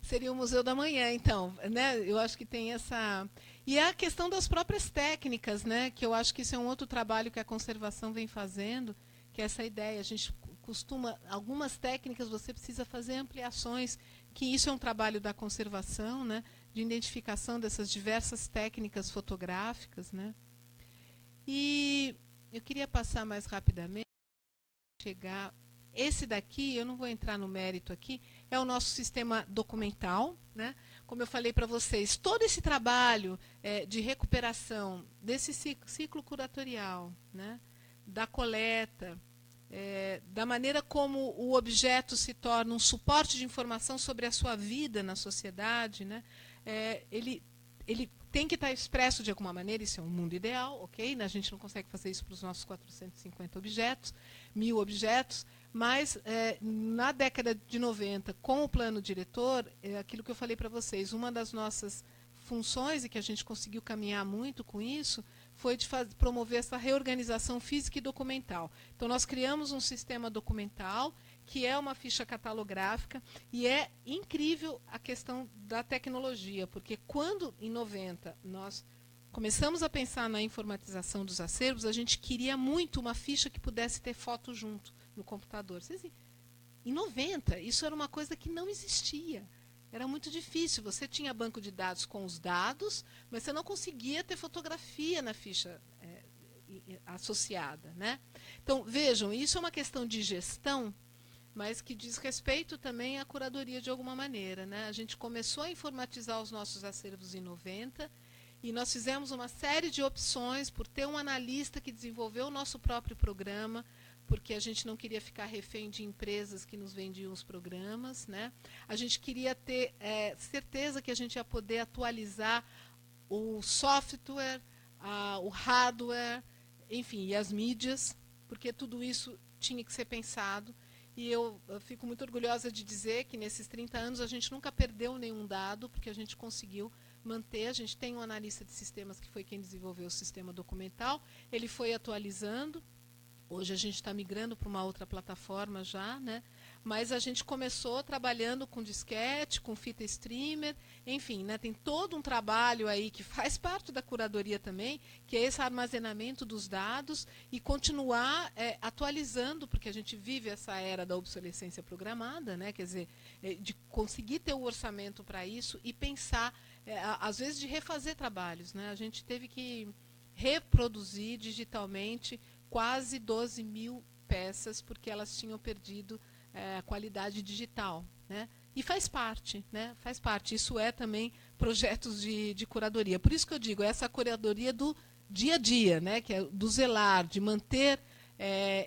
Seria o Museu da Manhã, então, né? Eu acho que tem essa... E a questão das próprias técnicas, né? Que eu acho que isso é um outro trabalho que a conservação vem fazendo, que é essa ideia. A gente costuma... Algumas técnicas você precisa fazer ampliações, que isso é um trabalho da conservação, né? De identificação dessas diversas técnicas fotográficas, né? E eu queria passar mais rapidamente, chegar... Esse daqui, eu não vou entrar no mérito aqui, é o nosso sistema documental. Né? Como eu falei para vocês, todo esse trabalho de recuperação desse ciclo curatorial, né? Da coleta, da maneira como o objeto se torna um suporte de informação sobre a sua vida na sociedade, né? Ele tem que estar expresso de alguma maneira, isso é um mundo ideal, ok? A gente não consegue fazer isso para os nossos 450 objetos, 1000 objetos, mas na década de 90, com o plano diretor, aquilo que eu falei para vocês, uma das nossas funções, e que a gente conseguiu caminhar muito com isso, foi de promover essa reorganização física e documental. Então, nós criamos um sistema documental, que é uma ficha catalográfica, e é incrível a questão da tecnologia, porque quando, em 90, nós começamos a pensar na informatização dos acervos, a gente queria muito uma ficha que pudesse ter foto junto no computador. Em 90, isso era uma coisa que não existia. Era muito difícil. Você tinha banco de dados com os dados, mas você não conseguia ter fotografia na ficha associada. Né? Então, vejam, isso é uma questão de gestão, mas que diz respeito também à curadoria de alguma maneira. Né? A gente começou a informatizar os nossos acervos em 90, e nós fizemos uma série de opções por ter um analista que desenvolveu o nosso próprio programa, porque a gente não queria ficar refém de empresas que nos vendiam os programas. Né? A gente queria ter certeza que a gente ia poder atualizar o software, o hardware, enfim, e as mídias, porque tudo isso tinha que ser pensado. E eu fico muito orgulhosa de dizer que nesses 30 anos a gente nunca perdeu nenhum dado, porque a gente conseguiu manter. A gente tem um analista de sistemas que foi quem desenvolveu o sistema documental, ele foi atualizando. Hoje a gente está migrando para uma outra plataforma já, né? mas a gente começou trabalhando com disquete, com fita streamer, enfim, né, tem todo um trabalho aí que faz parte da curadoria também, que é esse armazenamento dos dados e continuar atualizando, porque a gente vive essa era da obsolescência programada, né, quer dizer, de conseguir ter o orçamento para isso e pensar, às vezes, de refazer trabalhos, né? A gente teve que reproduzir digitalmente quase 12 mil peças, porque elas tinham perdido a qualidade digital, né? E faz parte, né? Faz parte. Isso é também projetos de curadoria. Por isso que eu digo, essa curadoria do dia a dia, né? Que é do zelar, de manter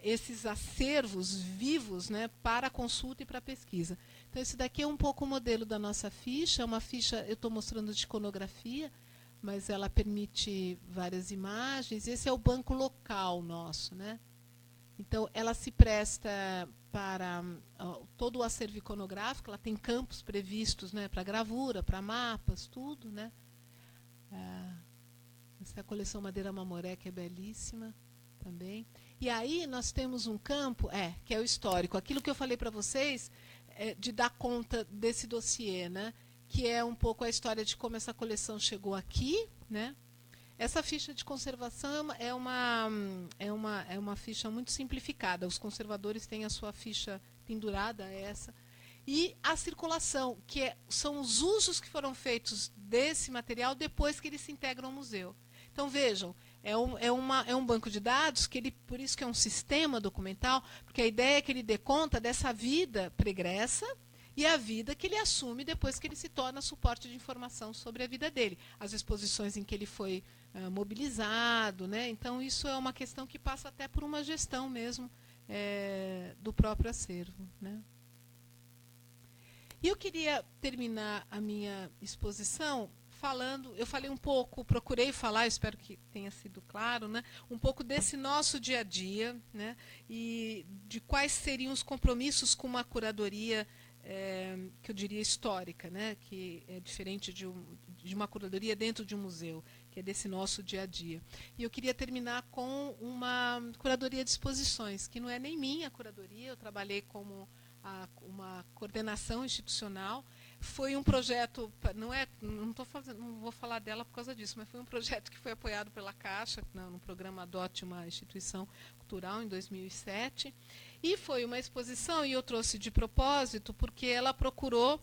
esses acervos vivos, né? Para consulta e para pesquisa. Então, esse daqui é um pouco o modelo da nossa ficha. É uma ficha, eu estou mostrando de iconografia, mas ela permite várias imagens. Esse é o banco local nosso, né? Então, ela se presta para todo o acervo iconográfico, ela tem campos previstos, né, para gravura, para mapas, tudo, né? Essa é a coleção Madeira Mamoré, que é belíssima também. E aí nós temos um campo, que é o histórico. Aquilo que eu falei para vocês, de dar conta desse dossiê, né, que é um pouco a história de como essa coleção chegou aqui, né? Essa ficha de conservação é uma ficha muito simplificada. Os conservadores têm a sua ficha pendurada, essa. E a circulação, que são os usos que foram feitos desse material depois que ele se integra ao museu. Então, vejam, é um banco de dados, que por isso que é um sistema documental, porque a ideia é que ele dê conta dessa vida pregressa e a vida que ele assume depois que ele se torna suporte de informação sobre a vida dele. As exposições em que ele foi mobilizado, né? Então, isso é uma questão que passa até por uma gestão mesmo do próprio acervo, né? E eu queria terminar a minha exposição falando, eu falei um pouco, procurei falar, espero que tenha sido claro, né, um pouco desse nosso dia a dia, né, e de quais seriam os compromissos com uma curadoria que eu diria histórica, né, que é diferente de uma curadoria dentro de um museu, que é desse nosso dia a dia. E eu queria terminar com uma curadoria de exposições, que não é nem minha curadoria, eu trabalhei como uma coordenação institucional. Foi um projeto, não vou falar dela por causa disso, mas foi um projeto que foi apoiado pela Caixa, no programa Adote uma Instituição Cultural, em 2007. E foi uma exposição, e eu trouxe de propósito, porque ela procurou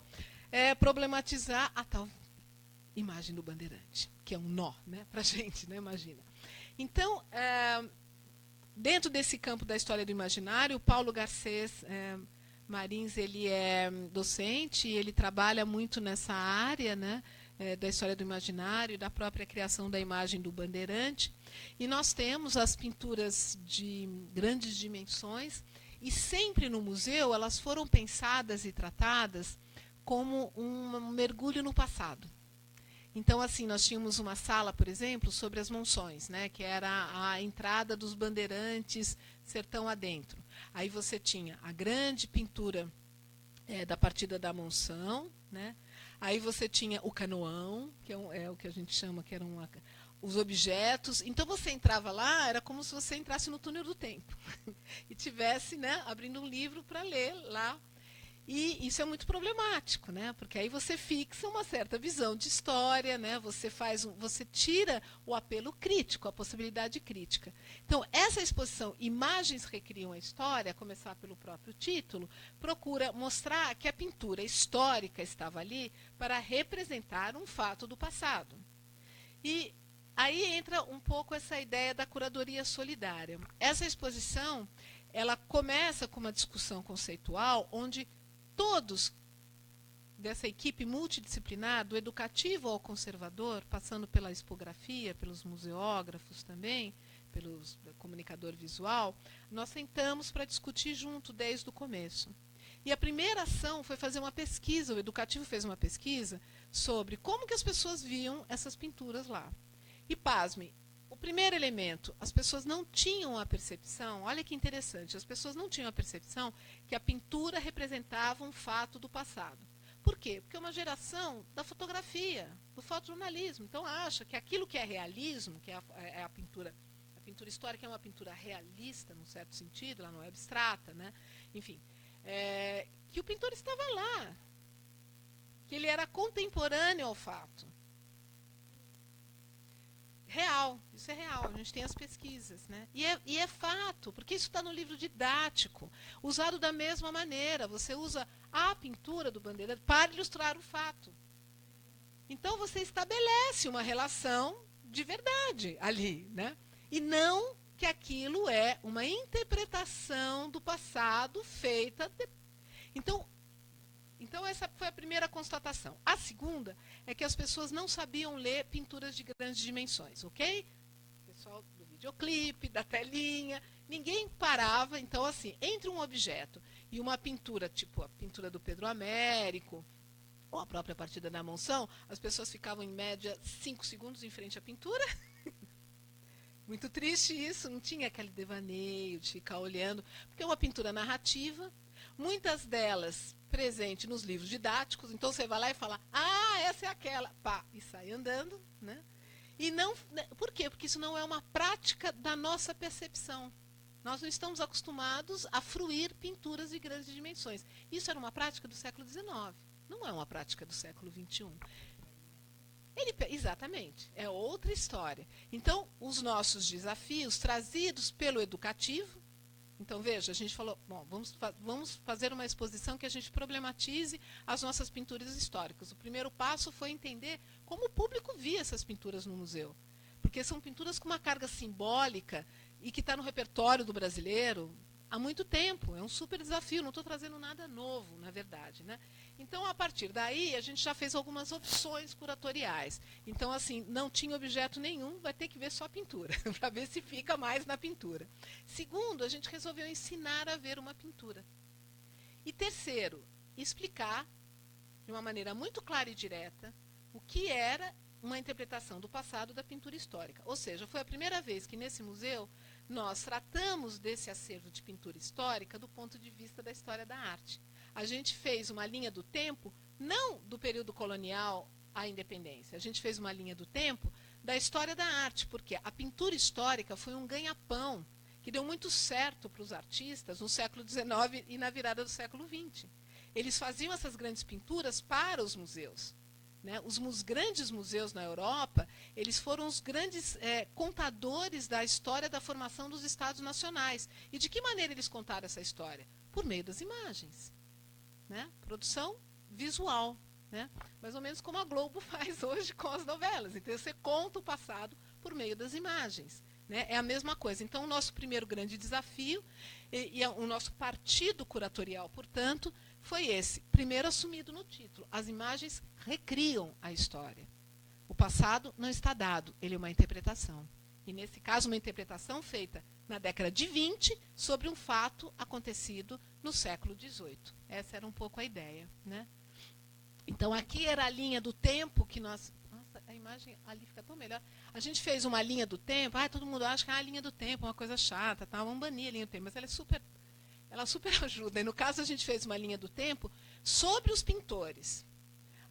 problematizar a tal imagem do bandeirante, que é um nó, né, para a gente, né, imagina. Então, dentro desse campo da história do imaginário, o Paulo Garcês Marins, ele é docente, ele trabalha muito nessa área, né, da história do imaginário, da própria criação da imagem do bandeirante. E nós temos as pinturas de grandes dimensões, e sempre no museu elas foram pensadas e tratadas como um mergulho no passado. Então, assim, nós tínhamos uma sala, por exemplo, sobre as monções, né, que era a entrada dos bandeirantes sertão adentro. Aí você tinha a grande pintura da partida da monção, né? Aí você tinha o canoão, que é o que a gente chama, que eram os objetos. Então você entrava lá, era como se você entrasse no túnel do tempo e tivesse, né, abrindo um livro para ler lá. E isso é muito problemático, né? Porque aí você fixa uma certa visão de história, né? Você tira o apelo crítico, a possibilidade crítica. Então, essa exposição Imagens Recriam a História, a começar pelo próprio título, procura mostrar que a pintura histórica estava ali para representar um fato do passado. E aí entra um pouco essa ideia da curadoria solidária. Essa exposição, ela começa com uma discussão conceitual onde todos dessa equipe multidisciplinar, do educativo ao conservador, passando pela expografia, pelos museógrafos também, pelos comunicador visual, nós sentamos para discutir junto desde o começo. E a primeira ação foi fazer uma pesquisa, o educativo fez uma pesquisa sobre como que as pessoas viam essas pinturas lá. E pasmem, o primeiro elemento, as pessoas não tinham a percepção, olha que interessante, as pessoas não tinham a percepção que a pintura representava um fato do passado. Por quê? Porque é uma geração da fotografia, do fotojornalismo. Então acha que aquilo que é realismo, que é a pintura histórica é uma pintura realista, num certo sentido, ela não é abstrata, né? Enfim, que o pintor estava lá, que ele era contemporâneo ao fato. Real, isso é real, a gente tem as pesquisas, né? E é fato, porque isso está no livro didático, usado da mesma maneira. Você usa a pintura do Bandeira para ilustrar o fato. Então você estabelece uma relação de verdade ali, né? E não que aquilo é uma interpretação do passado feita. Então essa foi a primeira constatação. A segunda é que as pessoas não sabiam ler pinturas de grandes dimensões, ok? O pessoal do videoclipe, da telinha, ninguém parava. Então, assim, entre um objeto e uma pintura, tipo a pintura do Pedro Américo, ou a própria Partida da Monção, as pessoas ficavam em média 5 segundos em frente à pintura. Muito triste isso, não tinha aquele devaneio de ficar olhando, porque é uma pintura narrativa, muitas delas presentes nos livros didáticos, então você vai lá e fala, essa é aquela, pá, e sai andando, né? E não, por quê? Porque isso não é uma prática da nossa percepção. Nós não estamos acostumados a fruir pinturas de grandes dimensões. Isso era uma prática do século XIX, não é uma prática do século XXI. Exatamente, é outra história. Então, os nossos desafios trazidos pelo educativo. Então, veja, a gente falou, bom, vamos fazer uma exposição que a gente problematize as nossas pinturas históricas. O primeiro passo foi entender como o público via essas pinturas no museu. Porque são pinturas com uma carga simbólica e que está no repertório do brasileiro há muito tempo. É um super desafio, não estou trazendo nada novo, na verdade, né? Então, a partir daí, a gente já fez algumas opções curatoriais. Então, assim, não tinha objeto nenhum, vai ter que ver só pintura, para ver se fica mais na pintura. Segundo, a gente resolveu ensinar a ver uma pintura. E terceiro, explicar, de uma maneira muito clara e direta, o que era uma interpretação do passado da pintura histórica. Ou seja, foi a primeira vez que, nesse museu, nós tratamos desse acervo de pintura histórica do ponto de vista da história da arte. A gente fez uma linha do tempo, não do período colonial à independência. A gente fez uma linha do tempo da história da arte, porque a pintura histórica foi um ganha-pão que deu muito certo para os artistas no século XIX e na virada do século XX. Eles faziam essas grandes pinturas para os museus. Né? Os grandes museus na Europa, eles foram os grandes contadores da história da formação dos Estados nacionais. E de que maneira eles contaram essa história? Por meio das imagens. Né? Produção visual, né? Mais ou menos como a Globo faz hoje com as novelas. Então, você conta o passado por meio das imagens. Né? É a mesma coisa. Então, o nosso primeiro grande desafio, o nosso partido curatorial, portanto, foi esse. Primeiro assumido no título. As imagens recriam a história. O passado não está dado, ele é uma interpretação. E, nesse caso, uma interpretação feita na década de 20 sobre um fato acontecido no século XVIII. Essa era um pouco a ideia. Né? Então, aqui era a linha do tempo que nós... Nossa, a imagem ali fica tão melhor. A gente fez uma linha do tempo. Todo mundo acha que a linha do tempo é uma coisa chata. Tá? Vamos banir a linha do tempo. Mas ela super ajuda. E, no caso, a gente fez uma linha do tempo sobre os pintores.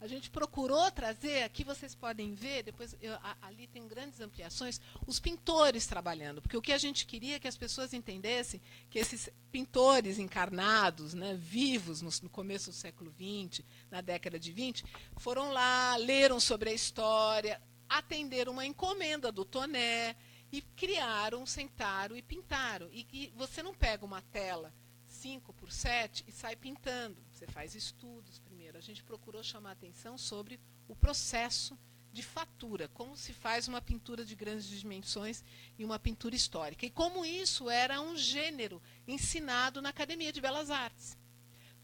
A gente procurou trazer, aqui vocês podem ver, depois ali tem grandes ampliações, os pintores trabalhando. Porque o que a gente queria é que as pessoas entendessem que esses pintores encarnados, né, vivos no começo do século XX, na década de 20, foram lá, leram sobre a história, atenderam uma encomenda do Toné e criaram, sentaram e pintaram. E que você não pega uma tela 5x7 e sai pintando. Você faz estudos primeiro. A gente procurou chamar a atenção sobre o processo de fatura, como se faz uma pintura de grandes dimensões e uma pintura histórica. E como isso era um gênero ensinado na Academia de Belas Artes.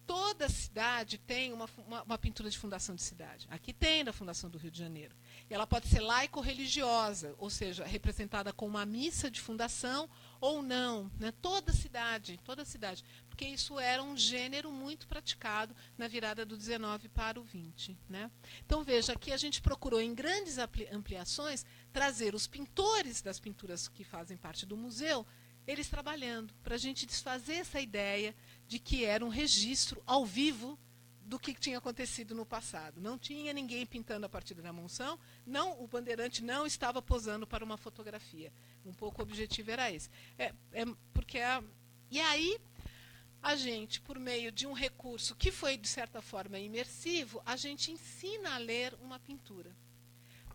Toda cidade tem uma pintura de fundação de cidade. Aqui tem da Fundação do Rio de Janeiro. E ela pode ser laico-religiosa, ou seja, representada com uma missa de fundação ou não. Né? Toda cidade, porque isso era um gênero muito praticado na virada do 19 para o 20. Né? Então, veja, aqui a gente procurou, em grandes ampliações, trazer os pintores das pinturas que fazem parte do museu, eles trabalhando, para a gente desfazer essa ideia de que era um registro ao vivo do que tinha acontecido no passado. Não tinha ninguém pintando a Partida da Monção, o Bandeirante não estava posando para uma fotografia. Um pouco o objetivo era esse. E aí, a gente, por meio de um recurso que foi, de certa forma, imersivo, a gente ensina a ler uma pintura.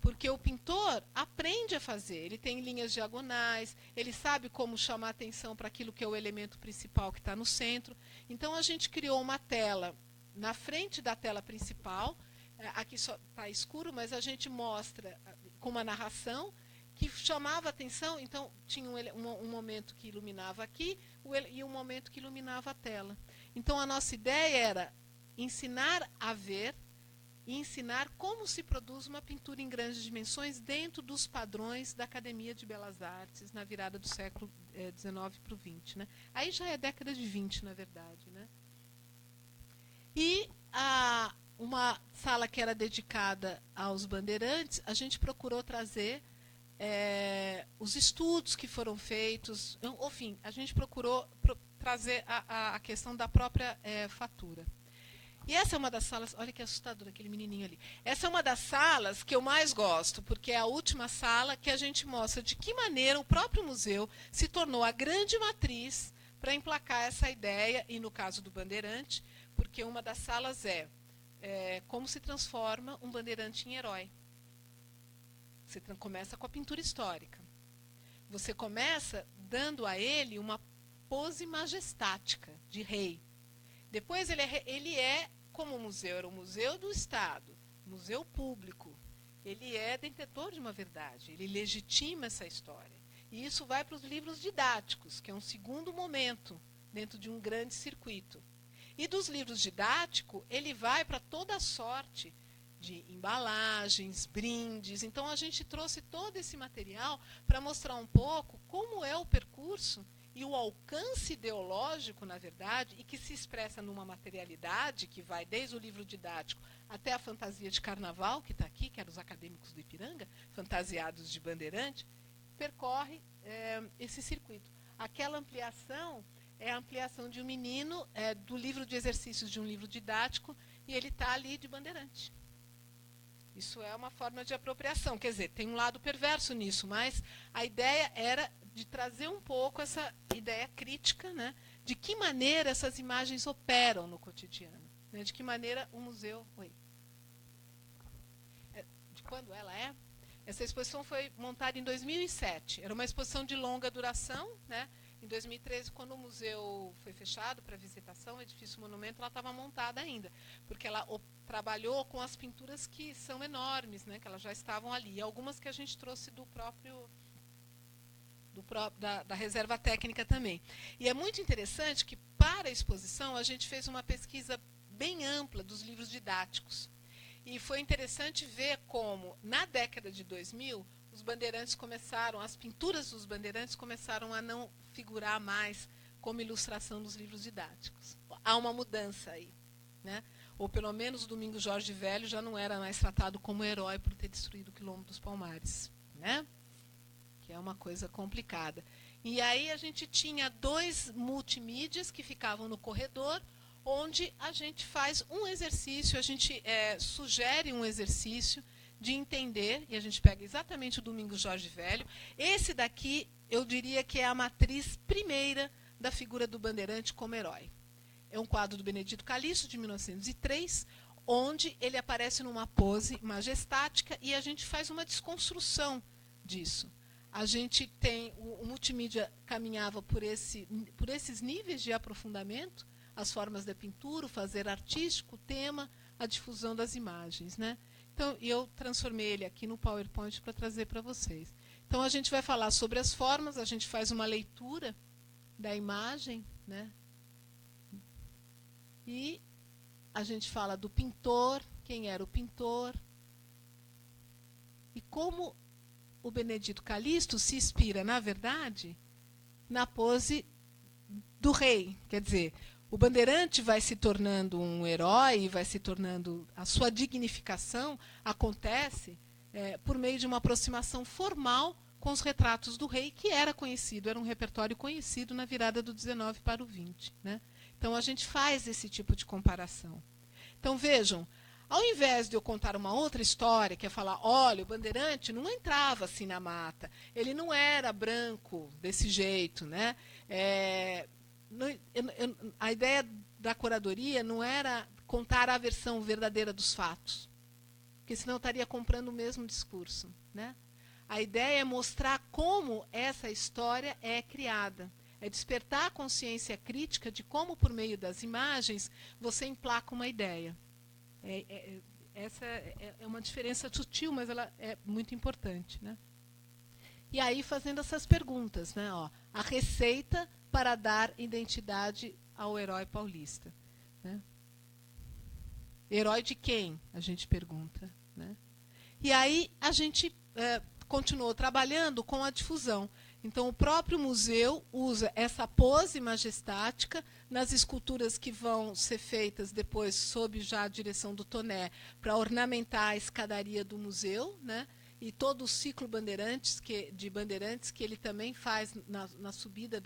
Porque o pintor aprende a fazer, ele tem linhas diagonais, ele sabe como chamar atenção para aquilo que é o elemento principal que está no centro. Então, a gente criou uma tela na frente da tela principal, aqui só está escuro, mas a gente mostra com uma narração que chamava atenção. Então, tinha um momento que iluminava aqui e um momento que iluminava a tela. Então, a nossa ideia era ensinar a ver e ensinar como se produz uma pintura em grandes dimensões dentro dos padrões da Academia de Belas Artes na virada do século XIX para o XX. Né? Aí já é década de 20, na verdade. Né? E uma sala que era dedicada aos bandeirantes, a gente procurou trazer os estudos que foram feitos, enfim, a gente procurou trazer a questão da própria fatura. E essa é uma das salas, olha que assustador aquele menininho ali. Essa é uma das salas que eu mais gosto, porque é a última sala que a gente mostra de que maneira o próprio museu se tornou a grande matriz para emplacar essa ideia, e no caso do bandeirante, porque uma das salas é como se transforma um bandeirante em herói. Você começa com a pintura histórica. Você começa dando a ele uma pose majestática de rei. Depois ele é, como o museu era o museu do Estado, museu público, ele é detentor de uma verdade, ele legitima essa história. E isso vai para os livros didáticos, que é um segundo momento dentro de um grande circuito. E dos livros didáticos, ele vai para toda a sorte de embalagens, brindes. Então, a gente trouxe todo esse material para mostrar um pouco como é o percurso e o alcance ideológico, na verdade, e que se expressa numa materialidade que vai desde o livro didático até a fantasia de carnaval, que está aqui, que eram os acadêmicos do Ipiranga, fantasiados de bandeirante, percorre esse circuito. Aquela ampliação é a ampliação de um menino, do livro de exercícios de um livro didático, e ele está ali de bandeirante. Isso é uma forma de apropriação. Quer dizer, tem um lado perverso nisso, mas a ideia era de trazer um pouco essa ideia crítica, né, de que maneira essas imagens operam no cotidiano, né, de que maneira o museu... de quando ela é? Essa exposição foi montada em 2007. Era uma exposição de longa duração, né? Em 2013, quando o museu foi fechado para visitação, o edifício monumento, ela estava montada ainda, porque ela trabalhou com as pinturas que são enormes, né, que elas já estavam ali, e algumas que a gente trouxe da reserva técnica também. E é muito interessante que, para a exposição, a gente fez uma pesquisa bem ampla dos livros didáticos. E foi interessante ver como, na década de 2000, os bandeirantes começaram, as pinturas dos bandeirantes começaram a não figurar mais como ilustração dos livros didáticos. Há uma mudança aí, né? Ou pelo menos o Domingos Jorge Velho já não era mais tratado como herói por ter destruído o Quilombo dos Palmares, né? Que é uma coisa complicada. E aí a gente tinha 2 multimídias que ficavam no corredor, onde a gente faz um exercício, a gente sugere um exercício de entender, e a gente pega exatamente o Domingos Jorge Velho. Esse daqui, eu diria que é a matriz primeira da figura do bandeirante como herói. É um quadro do Benedito Calixto, de 1903, onde ele aparece numa pose majestática e a gente faz uma desconstrução disso. A gente tem, o multimídia caminhava por esses níveis de aprofundamento, as formas da pintura, o fazer artístico, o tema, a difusão das imagens, né? Então, eu transformei ele aqui no PowerPoint para trazer para vocês. Então, a gente vai falar sobre as formas, a gente faz uma leitura da imagem, né? E a gente fala do pintor, quem era o pintor, e como o Benedito Calixto se inspira, na verdade, na pose do rei. Quer dizer, o bandeirante vai se tornando um herói, vai se tornando... A sua dignificação acontece por meio de uma aproximação formal com os retratos do rei, que era conhecido, era um repertório conhecido na virada do 19 para o 20. Né? Então, a gente faz esse tipo de comparação. Então, vejam, ao invés de eu contar uma outra história, que é falar, olha, o bandeirante não entrava assim na mata, ele não era branco desse jeito, né? a ideia da curadoria não era contar a versão verdadeira dos fatos, porque senão eu estaria comprando o mesmo discurso, né? A ideia é mostrar como essa história é criada, é despertar a consciência crítica de como, por meio das imagens, você emplaca uma ideia. Essa é uma diferença sutil, mas ela é muito importante, né? E aí, fazendo essas perguntas, né? Ó, a receita para dar identidade ao herói paulista, né? Herói de quem? A gente pergunta, né? E aí a gente continuou trabalhando com a difusão. Então, o próprio museu usa essa pose majestática nas esculturas que vão ser feitas depois, sob já a direção do Toné, para ornamentar a escadaria do museu, né? E todo o ciclo de Bandeirantes que ele também faz na subida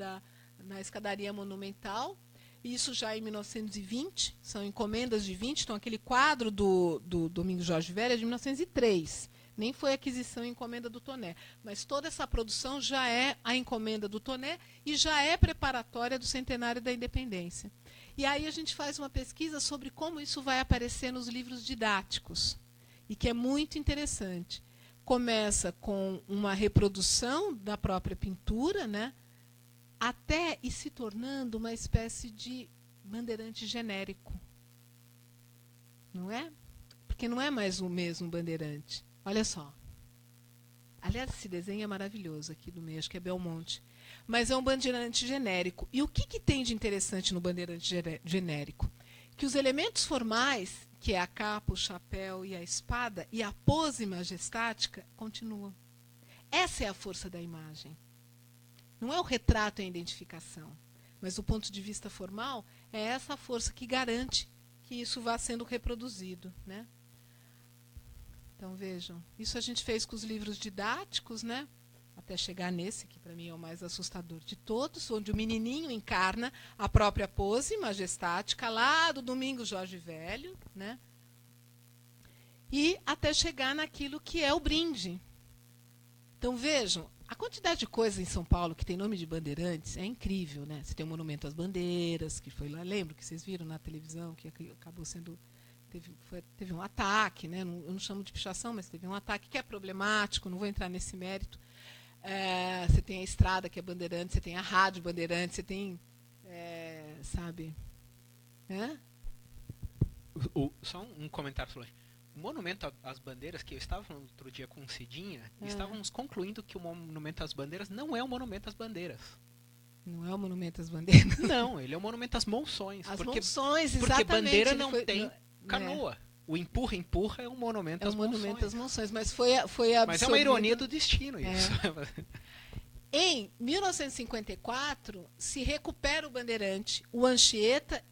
na escadaria monumental. Isso já em 1920, são encomendas de 20. Então, aquele quadro do Domingos Jorge Velho é de 1903. Nem foi aquisição e encomenda do Toné. Mas toda essa produção já é a encomenda do Toné e já é preparatória do centenário da independência. E aí a gente faz uma pesquisa sobre como isso vai aparecer nos livros didáticos, e que é muito interessante. Começa com uma reprodução da própria pintura, né, até ir se tornando uma espécie de bandeirante genérico. Não é? Porque não é mais o mesmo bandeirante. Olha só. Aliás, esse desenho é maravilhoso aqui do meio, acho que é Belmonte. Mas é um bandeirante genérico. E o que tem de interessante no bandeirante genérico? Que os elementos formais, que é a capa, o chapéu e a espada, e a pose majestática, continuam. Essa é a força da imagem. Não é o retrato e a identificação, mas do ponto de vista formal, é essa a força que garante que isso vá sendo reproduzido, né? Então, vejam, isso a gente fez com os livros didáticos, né? Até chegar nesse, que para mim é o mais assustador de todos, onde o menininho encarna a própria pose majestática, lá do Domingos Jorge Velho, né? E até chegar naquilo que é o brinde. Então, vejam, a quantidade de coisas em São Paulo que tem nome de bandeirantes é incrível, né? Você tem o Monumento às Bandeiras, que foi lá, lembro que vocês viram na televisão, que acabou sendo... Teve um ataque, né? Eu não chamo de pichação, mas teve um ataque que é problemático, não vou entrar nesse mérito. Você tem a estrada, que é Bandeirante, você tem a rádio Bandeirante, você tem, sabe... Só um comentário sobre o Monumento às Bandeiras, que eu estava falando outro dia com o Cidinha, estávamos concluindo que o Monumento às Bandeiras não é o Monumento às Bandeiras. Não é o Monumento às Bandeiras? Não, ele é o Monumento às Monções. Monções, exatamente. Porque bandeira não tem canoa. O empurra é um monumento às monções. É um monumento às monções, mas foi absorvido. Mas é uma ironia do destino isso. Em 1954, se recupera o bandeirante, o Anchieta,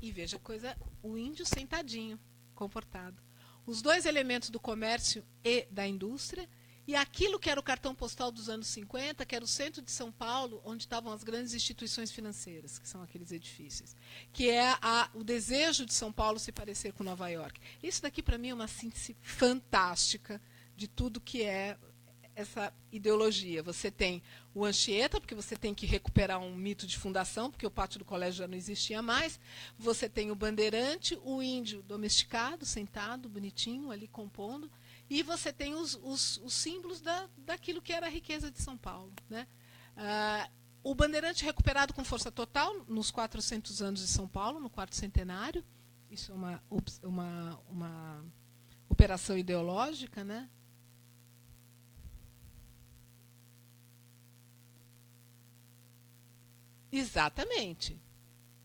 e veja a coisa, o índio sentadinho, comportado. Os dois elementos do comércio e da indústria, e aquilo que era o cartão postal dos anos 50, que era o centro de São Paulo, onde estavam as grandes instituições financeiras, que são aqueles edifícios, que é o desejo de São Paulo se parecer com Nova York. Isso daqui, para mim, é uma síntese fantástica de tudo que é essa ideologia. Você tem o Anchieta, porque você tem que recuperar um mito de fundação, porque o pátio do colégio já não existia mais. Você tem o bandeirante, o índio domesticado, sentado, bonitinho, ali compondo. E você tem os símbolos daquilo que era a riqueza de São Paulo, né? O bandeirante recuperado com força total nos 400 anos de São Paulo, no quarto centenário. Isso é uma operação ideológica, né? Exatamente.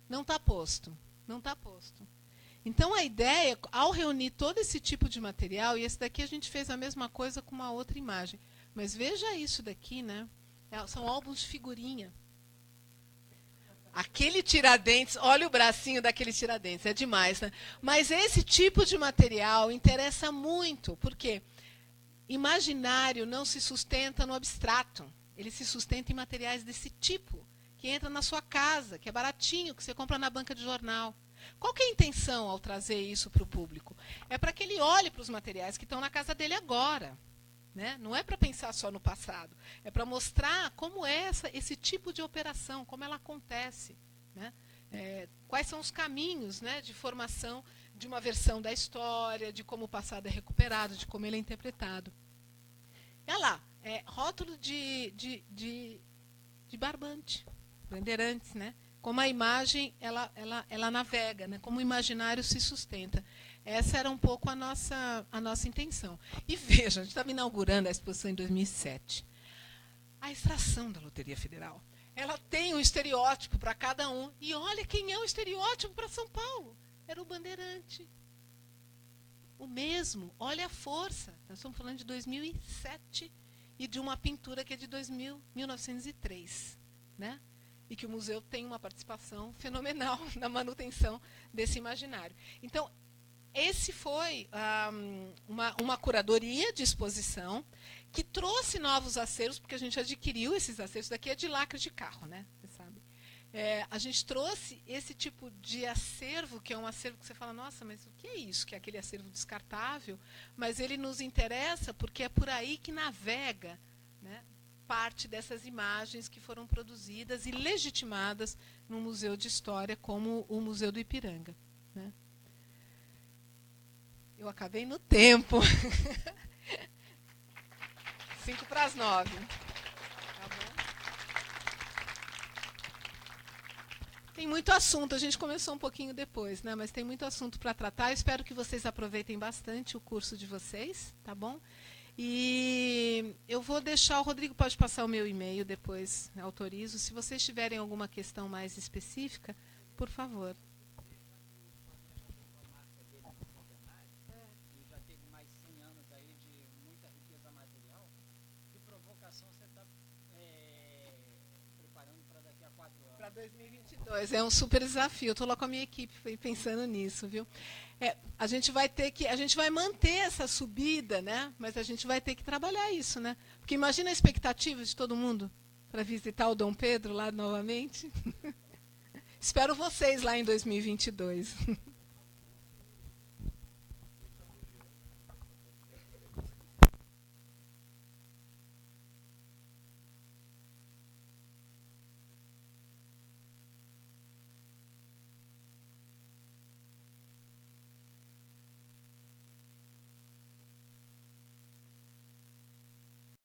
Não está posto. Não está posto. Então, a ideia, ao reunir todo esse tipo de material, e esse daqui a gente fez a mesma coisa com uma outra imagem. Mas veja isso daqui, né? São álbuns de figurinha. Aquele Tiradentes, olha o bracinho daquele Tiradentes, é demais, né? Mas esse tipo de material interessa muito, porque imaginário não se sustenta no abstrato. Ele se sustenta em materiais desse tipo, que entra na sua casa, que é baratinho, que você compra na banca de jornal. Qual que é a intenção ao trazer isso para o público? É para que ele olhe para os materiais que estão na casa dele agora. Né? Não é para pensar só no passado. É para mostrar como é esse tipo de operação, como ela acontece. né? Quais são os caminhos, né, de formação de uma versão da história, de como o passado é recuperado, de como ele é interpretado. Olha lá, rótulo de barbante, bandeirantes, né? Como a imagem ela navega, né? Como o imaginário se sustenta. Essa era um pouco a nossa intenção. E veja, a gente estava inaugurando a exposição em 2007. A extração da Loteria Federal, ela tem um estereótipo para cada um. E olha quem é o estereótipo para São Paulo. Era o bandeirante. O mesmo. Olha a força. Nós estamos falando de 2007 e de uma pintura que é de 1903, né? E que o museu tem uma participação fenomenal na manutenção desse imaginário. Então, esse foi uma curadoria de exposição que trouxe novos acervos, porque a gente adquiriu esses acervos. Daqui é de lacre de carro, né? Você sabe. A gente trouxe esse tipo de acervo, que é um acervo que você fala, nossa, mas o que é isso? Que é aquele acervo descartável, mas ele nos interessa porque é por aí que navega, né, parte dessas imagens que foram produzidas e legitimadas no Museu de História, como o Museu do Ipiranga, né? Eu acabei no tempo. 8:55. Tá bom? Tem muito assunto. A gente começou um pouquinho depois, né? Mas tem muito assunto para tratar. Eu espero que vocês aproveitem bastante o curso de vocês, tá bom? E eu vou deixar, o Rodrigo pode passar o meu e-mail depois, autorizo. Se vocês tiverem alguma questão mais específica, por favor. Para 2022. É um super desafio. Eu estou lá com a minha equipe pensando nisso, viu? A gente vai manter essa subida, né? Mas a gente vai ter que trabalhar isso, né? Porque imagina a expectativa de todo mundo para visitar o Dom Pedro lá novamente. Espero vocês lá em 2022.